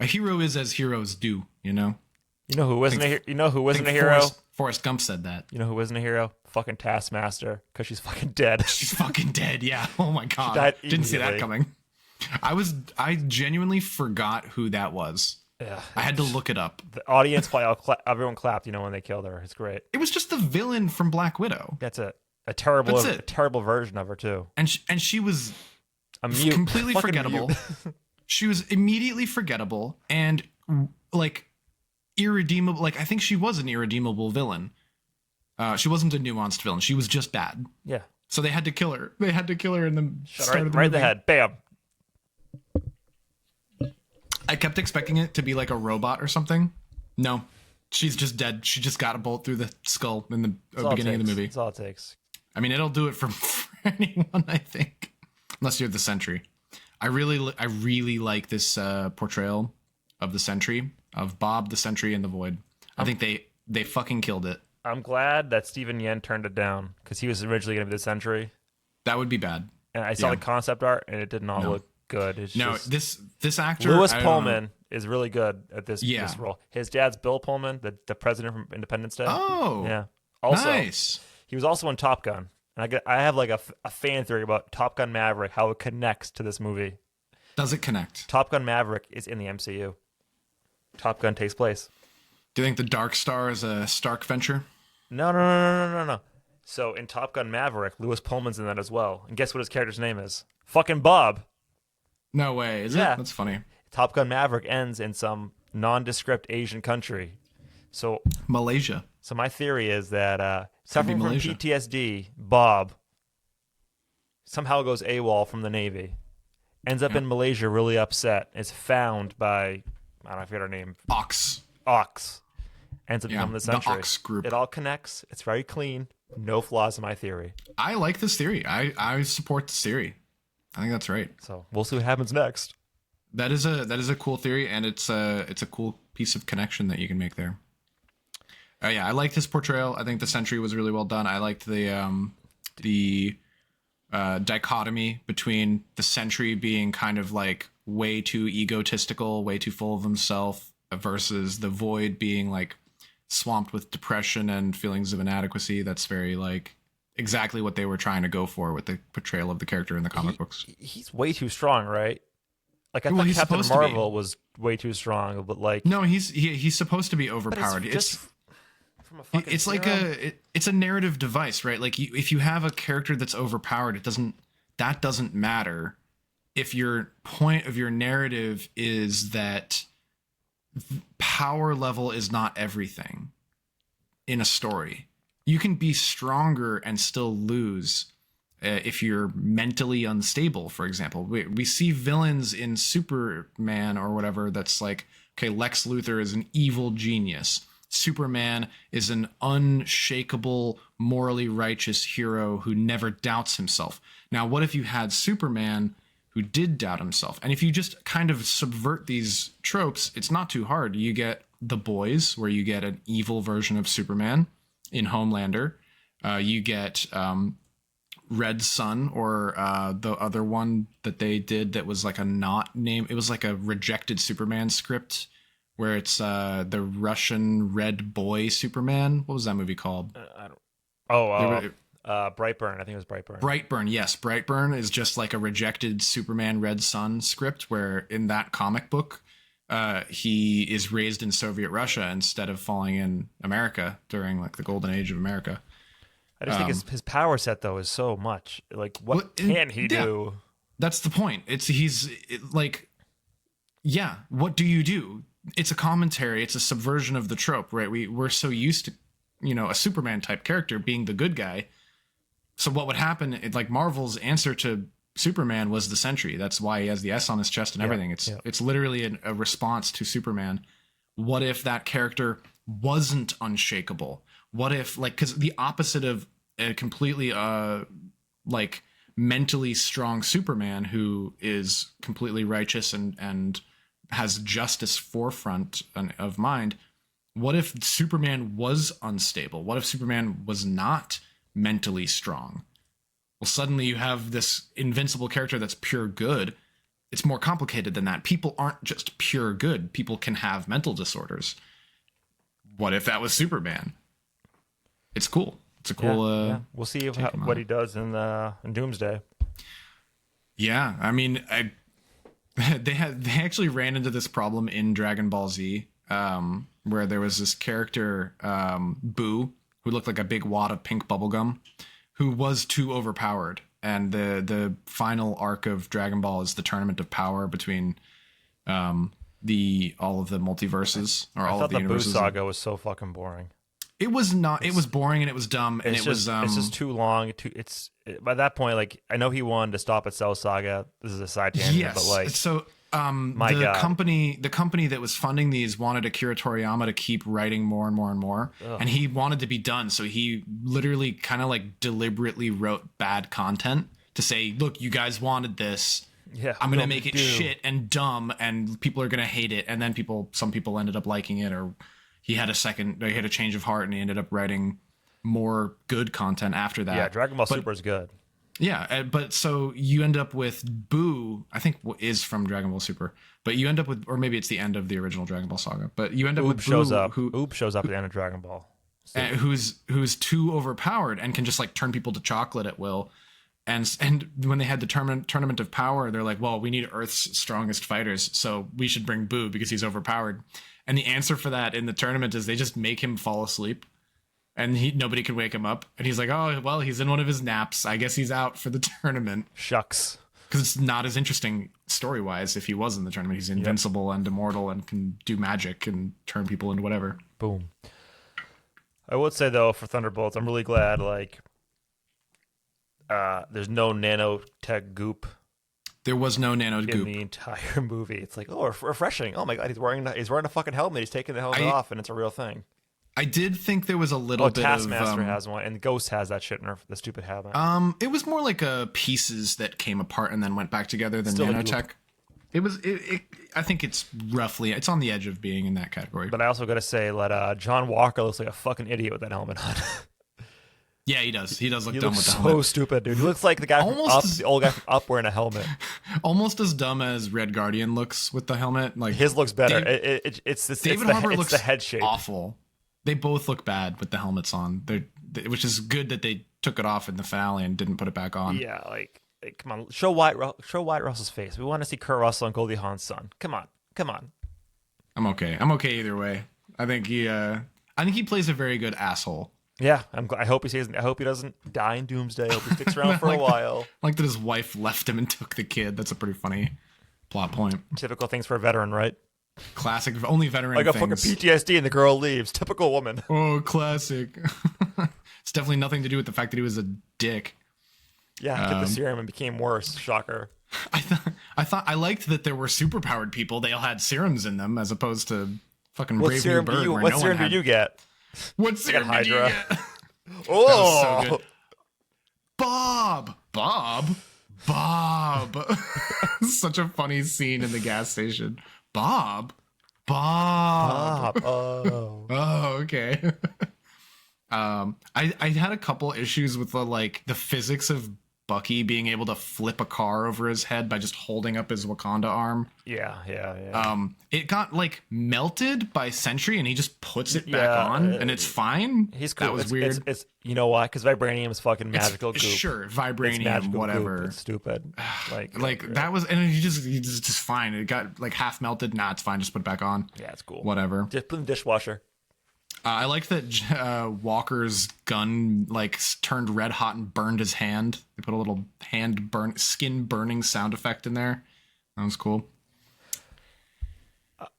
A hero is as heroes do, You know who isn't a hero? Forrest Gump said that. You know who isn't a hero? Fucking Taskmaster, because she's fucking dead. She's fucking dead, yeah. Oh my God. Didn't see that coming. I genuinely forgot who that was. Yeah. I had to look it up. The audience, everyone clapped, when they killed her. It's great. It was just the villain from Black Widow. That's it. A terrible version of her too. And she was completely forgettable. She was immediately forgettable and like irredeemable. Like, I think she was an irredeemable villain. She wasn't a nuanced villain. She was just bad. Yeah. So they had to kill her. They had to kill her in the start of the movie. Right in the head. Bam. I kept expecting it to be like a robot or something. No, she's just dead. She just got a bolt through the skull in the beginning of the movie. That's all it takes. I mean, it'll do it for anyone, I think, unless you're the Sentry. I really like this portrayal of the Sentry, of Bob the Sentry and the Void. I think they fucking killed it. I'm glad that Steven Yen turned it down because he was originally going to be the Sentry. That would be bad. And I saw the concept art, and it did not look good. It's just, this actor, Lewis Pullman is really good at this role. His dad's Bill Pullman, the president from Independence Day. Oh, yeah. Also, nice. He was also in Top Gun. And I have like a fan theory about Top Gun Maverick, how it connects to this movie. Does it connect? Top Gun Maverick is in the MCU. Top Gun takes place. Do you think the Dark Star is a Stark venture? No. So in Top Gun Maverick, Lewis Pullman's in that as well. And guess what his character's name is? Fucking Bob. No way. Is it? That's funny. Top Gun Maverick ends in some nondescript Asian country. So Malaysia. So my theory is that suffering from PTSD, Bob somehow goes AWOL from the Navy, ends up in Malaysia really upset, is found by, I don't know, I forget her name. Ox. Ends up becoming the Sentry. The Ox group. It all connects. It's very clean. No flaws in my theory. I like this theory. I support this theory. I think that's right. So we'll see what happens next. That is a cool theory, and it's a cool piece of connection that you can make there. I like this portrayal. I think the Sentry was really well done. I liked the dichotomy between the Sentry being kind of like way too egotistical, way too full of himself, versus the Void being like swamped with depression and feelings of inadequacy. That's very like exactly what they were trying to go for with the portrayal of the character in the comic books. He's way too strong, right? Like I thought Captain Marvel was way too strong, but like no, he's supposed to be overpowered. It's like it's a narrative device, right? Like if you have a character that's overpowered, that doesn't matter if your point of your narrative is that power level is not everything in a story. You can be stronger and still lose if you're mentally unstable, for example. We see villains in Superman or whatever that's like, okay, Lex Luthor is an evil genius. Superman is an unshakable, morally righteous hero who never doubts himself. Now, what if you had Superman who did doubt himself? And if you just kind of subvert these tropes, it's not too hard. You get The Boys, where you get an evil version of Superman in Homelander. You get Red Sun, or the other one that they did that was like a not name. It was like a rejected Superman script where it's the Russian Red Boy Superman. What was that movie called? Brightburn. I think it was Brightburn. Brightburn, yes. Brightburn is just like a rejected Superman Red Sun script where in that comic book, he is raised in Soviet Russia instead of falling in America during like the golden age of America. I just think his power set though is so much. Like what can he do? That's the point. What do you do? It's a commentary. It's a subversion of the trope, right? We're so used to, a Superman type character being the good guy. So what would happen? Like Marvel's answer to Superman was the Sentry. That's why he has the S on his chest and everything. It's literally a response to Superman. What if that character wasn't unshakable? What if because the opposite of a completely mentally strong Superman who is completely righteous and has justice forefront of mind. What if Superman was unstable? What if Superman was not mentally strong? Well, suddenly you have this invincible character that's pure good. It's more complicated than that. People aren't just pure good. People can have mental disorders. What if that was Superman? It's cool. It's a cool. We'll see what he does in Doomsday. Yeah, I mean, they actually ran into this problem in Dragon Ball Z, where there was this character, Boo, who looked like a big wad of pink bubblegum, who was too overpowered. And the final arc of Dragon Ball is the tournament of power between all of the multiverses or all of the universes. I thought the Boo saga was so fucking boring. It was not. It was boring and it was dumb and it was. It's just too long. By that point, like I know he wanted to stop at Cell Saga. This is a side tangent, yes. But like so. The company that was funding these wanted Akira Toriyama to keep writing more and more and more. Ugh. And he wanted to be done. So he literally kind of like deliberately wrote bad content to say, look, you guys wanted this. Yeah, I'm we gonna don't make it do. shit and dumb, and people are gonna hate it. And then some people ended up liking it, or he had a change of heart, and he ended up writing more good content after that. Yeah, Dragon Ball But Super is good. yeah, but so you end up with Boo, I think is from Dragon Ball Super, but you end up with, or maybe it's the end of the original Dragon Ball saga, but you end up Oop with Boo, shows up. Oop shows up at the end of Dragon Ball. who's too overpowered and can just like turn people to chocolate at will. And when they had the tournament of power, they're like, well, we need Earth's strongest fighters, so we should bring Boo because he's overpowered. And the answer for that in the tournament is they just make him fall asleep, and nobody can wake him up. And he's like, oh, well, he's in one of his naps. I guess he's out for the tournament. Shucks. Because it's not as interesting story-wise if he was in the tournament. He's invincible and immortal and can do magic and turn people into whatever. Boom. I would say, though, for Thunderbolts, I'm really glad, like, there's no nanotech goop There was no nano in goop. the entire movie. It's like, oh, refreshing. Oh my god, he's wearing a fucking helmet. He's taking the helmet off, and it's a real thing. I did think there was a little bit Taskmaster of has one, and Ghost has that shit in the stupid helmet. it was more like pieces that came apart and then went back together than Still a nanotech. I think it's on the edge of being in that category. But I also got to say that John Walker looks like a fucking idiot with that helmet on. Yeah, he does. He does look He dumb looks with the so helmet. stupid, dude. He looks like the guy from Up, the old guy from Up wearing a helmet. Almost as dumb as Red Guardian looks with the helmet. Like His looks better. David Harbour looks the head shape. awful. They both look bad with the helmets on. Which is good that they took it off in the finale and didn't put it back on. Yeah, like come on, show Wyatt Russell's face. We want to see Kurt Russell and Goldie Hawn's son. Come on. I'm okay either way. I think he plays a very good asshole. Yeah, I hope he stays. I hope he doesn't die in Doomsday. I hope he sticks around for a while. Like that his wife left him and took the kid. That's a pretty funny plot point. Typical things for a veteran, right? Classic, only veteran Like a things. fucking PTSD and the girl leaves. Typical woman. Oh, classic. It's definitely nothing to do with the fact that he was a dick. Yeah, took the serum and became worse. Shocker. I liked that there were superpowered people. They all had serums in them, as opposed to fucking What Brave New serum Bird. do you? where What no serum one did you get? What serum did you Hydra. get? Oh, That was so good. Bob. Such a funny scene in the gas station. Bob. Oh. Oh, okay. I had a couple issues with the physics of Bucky being able to flip a car over his head by just holding up his Wakanda arm. Yeah. It got melted by Sentry, and he just puts it back Yeah, on, and it's fine. He's cool. That was weird. It's you know why? Because vibranium is fucking magical goop. Sure, It's vibranium, magical whatever. Goop. It's stupid. That was, and he's just fine. It got half melted. Nah, it's fine. Just put it back on. Yeah, it's cool. Whatever. Just put in the dishwasher. I like that Walker's gun turned red hot and burned his hand. They put a little skin burning sound effect in there. That was cool.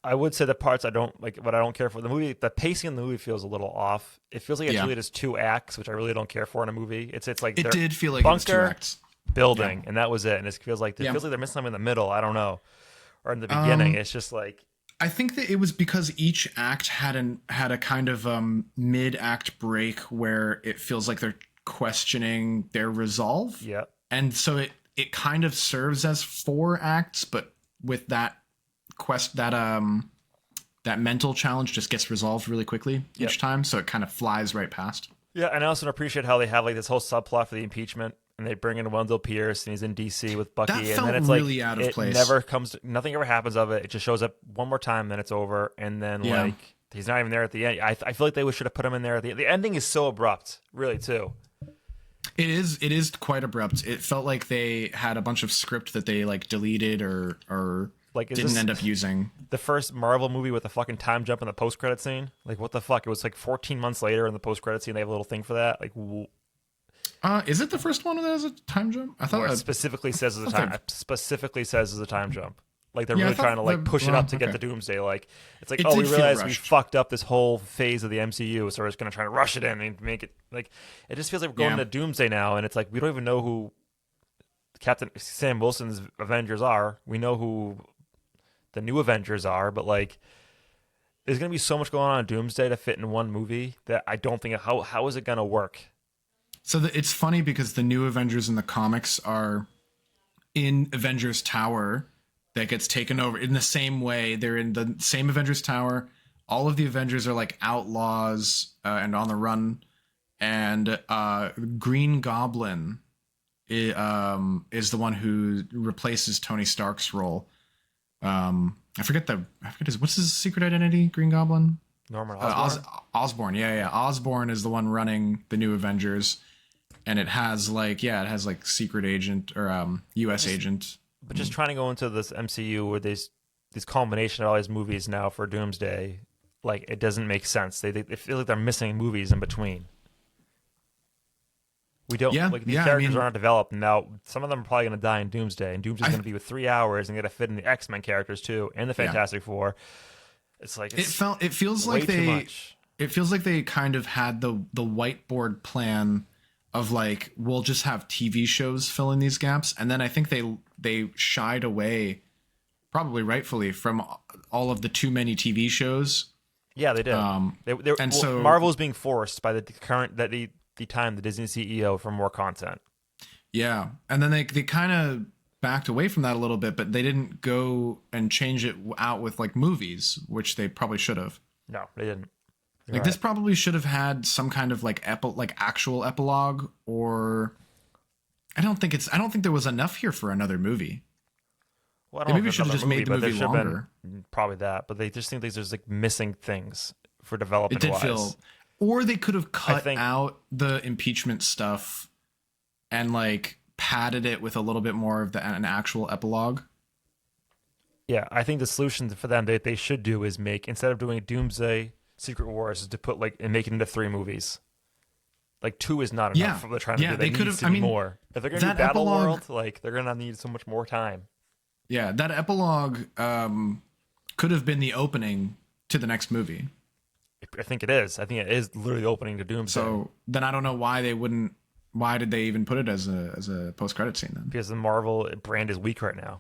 I would say the parts I don't like, what I don't care for the movie. The pacing in the movie feels a little off. It feels like it's really just 2 acts, which I really don't care for in a movie. It's like it did feel like it was 2 acts. Building, and that was it. And it feels like they're missing something in the middle. I don't know, or in the beginning. It's just like. I think that it was because each act had a kind of mid-act break where it feels like they're questioning their resolve. Yeah. And so it kind of serves as 4 acts, but with that that mental challenge just gets resolved really quickly each time, so it kind of flies right past. Yeah, and I also appreciate how they have this whole subplot for the impeachment, and they bring in Wendell Pierce, and he's in DC with Bucky, That and felt then it's really out of place. Nothing ever happens of it. It just shows up one more time, then it's over, and then he's not even there at the end. I feel like they should have put him in there at the end. The ending is so abrupt, really, too. It is quite abrupt. It felt like they had a bunch of script that they deleted or didn't end up using. The first Marvel movie with a fucking time jump in the post-credit scene? What the fuck? It was 14 months later in the post-credit scene, they have a little thing for that? Is it the first one that has a time jump? I thought it specifically says as a time jump. They're really trying to push it up to get to Doomsday. It's we realize we fucked up this whole phase of the MCU, so we're just gonna try to rush it in and make it it just feels like we're going to Doomsday now, and it's we don't even know who Captain Sam Wilson's Avengers are. We know who the new Avengers are, but there's gonna be so much going on in Doomsday to fit in one movie that I don't think how is it gonna work? So it's funny because the new Avengers in the comics are in Avengers Tower that gets taken over in the same way. They're in the same Avengers Tower. All of the Avengers are like outlaws and on the run. And Green Goblin is the one who replaces Tony Stark's role. I forget what's his secret identity? Green Goblin? Norman Osborn. Osborn. Yeah. Osborn is the one running the new Avengers, and it has like secret agent or U.S. agent. But just trying to go into this MCU where this culmination of all these movies now for Doomsday, like it doesn't make sense. They feel like they're missing movies in between. We don't these characters aren't developed now. Some of them are probably going to die in Doomsday, and Doomsday's going to be with 3 hours and going to fit in the X-Men characters too, and the Fantastic Four. It's like it feels like they kind of had the whiteboard plan of like, we'll just have TV shows fill in these gaps, and then I think they shied away, probably rightfully, from all of the too many TV shows. Yeah, they did. So Marvel's being forced by the time the Disney CEO for more content. Yeah, and then they kind of backed away from that a little bit, but they didn't go and change it out with like movies, which they probably should have. No, they didn't. This probably should have had some kind of like actual epilogue, or I don't think there was enough here for another movie. Well, they maybe should have just made the movie longer. Probably that, but they just think there's like missing things for development. It did feel. Or they could have cut out the impeachment stuff and like padded it with a little bit more of an actual epilogue. Yeah, I think the solution for them that they should do is make, instead of doing Doomsday, Secret Wars, is to put like and make it into 3 movies. Like 2 is not enough for what they're trying to do. They could have. More. If they're going to do Battle World, like they're going to need so much more time. Yeah, that epilogue could have been the opening to the next movie. I think it is. I think it is literally opening to Doomsday. So then I don't know why they wouldn't. Why did they even put it as a post credit scene then? Because the Marvel brand is weak right now.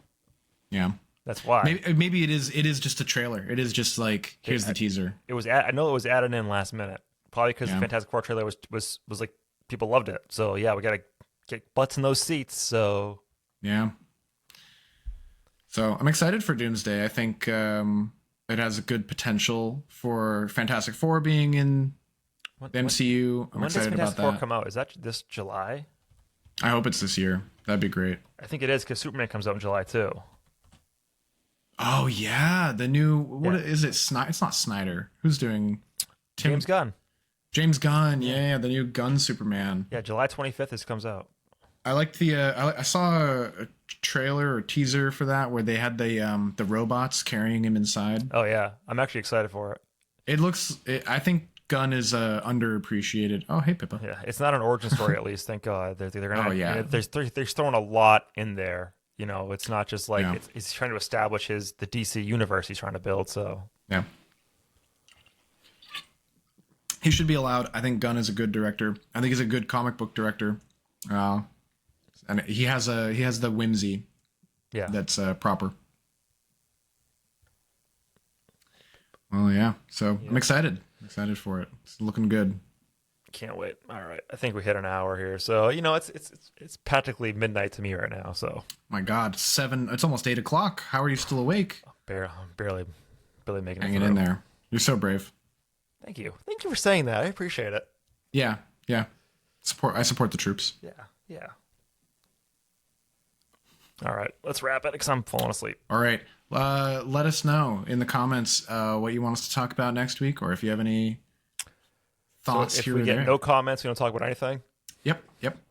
Yeah, that's why. Maybe it is. It is just a trailer. It is just like here's the teaser. It was. I know it was added in last minute. Probably because the Fantastic Four trailer was like people loved it. So yeah, we gotta get butts in those seats. So yeah. So I'm excited for Doomsday. I think. It has a good potential for Fantastic Four being in the MCU. I'm excited about that. When does Fantastic Four come out? Is that this July? I hope it's this year. That'd be great. I think it is because Superman comes out in July too. Oh yeah, the new what is it? It's not Snyder. Who's doing? James Gunn. James Gunn. Yeah, the new Gunn Superman. Yeah, July 25th. This comes out. I liked the. I saw a trailer or teaser for that where they had the robots carrying him inside. Oh yeah, I'm actually excited for it. It looks. I think Gunn is underappreciated. Oh hey Pippa. Yeah, it's not an origin story at least. Thank God. They're gonna. Oh yeah. They're throwing a lot in there. You know, it's not just like it's trying to establish the DC universe he's trying to build. So yeah. He should be allowed. I think Gunn is a good director. I think he's a good comic book director. And he has the whimsy. Yeah. That's proper. Well, yeah. So I'm excited. I'm excited for it. It's looking good. Can't wait. All right. I think we hit an hour here. So, you know, it's practically midnight to me right now. So my God, 7. It's almost 8 o'clock. How are you still awake? Barely making it. Hanging in there. You're so brave. Thank you. Thank you for saying that. I appreciate it. Yeah. Yeah. I support the troops. Yeah. Yeah. All right, let's wrap it because I'm falling asleep. All right. Let us know in the comments what you want us to talk about next week, or if you have any thoughts here or there. If we get no comments, we don't talk about anything? Yep.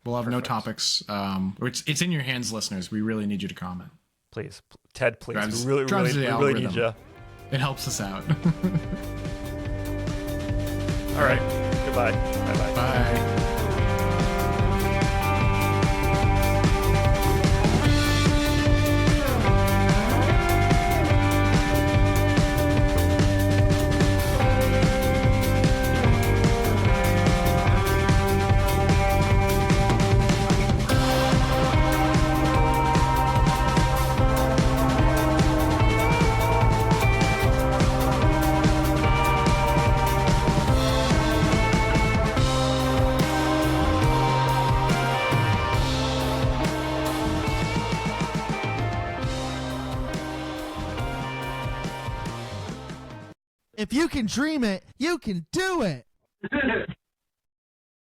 We'll have no topics. It's in your hands, listeners. We really need you to comment. Please. Ted, please. We really need you. It helps us out. All right. Goodbye. Bye-bye. Bye. If you can dream it, you can do it.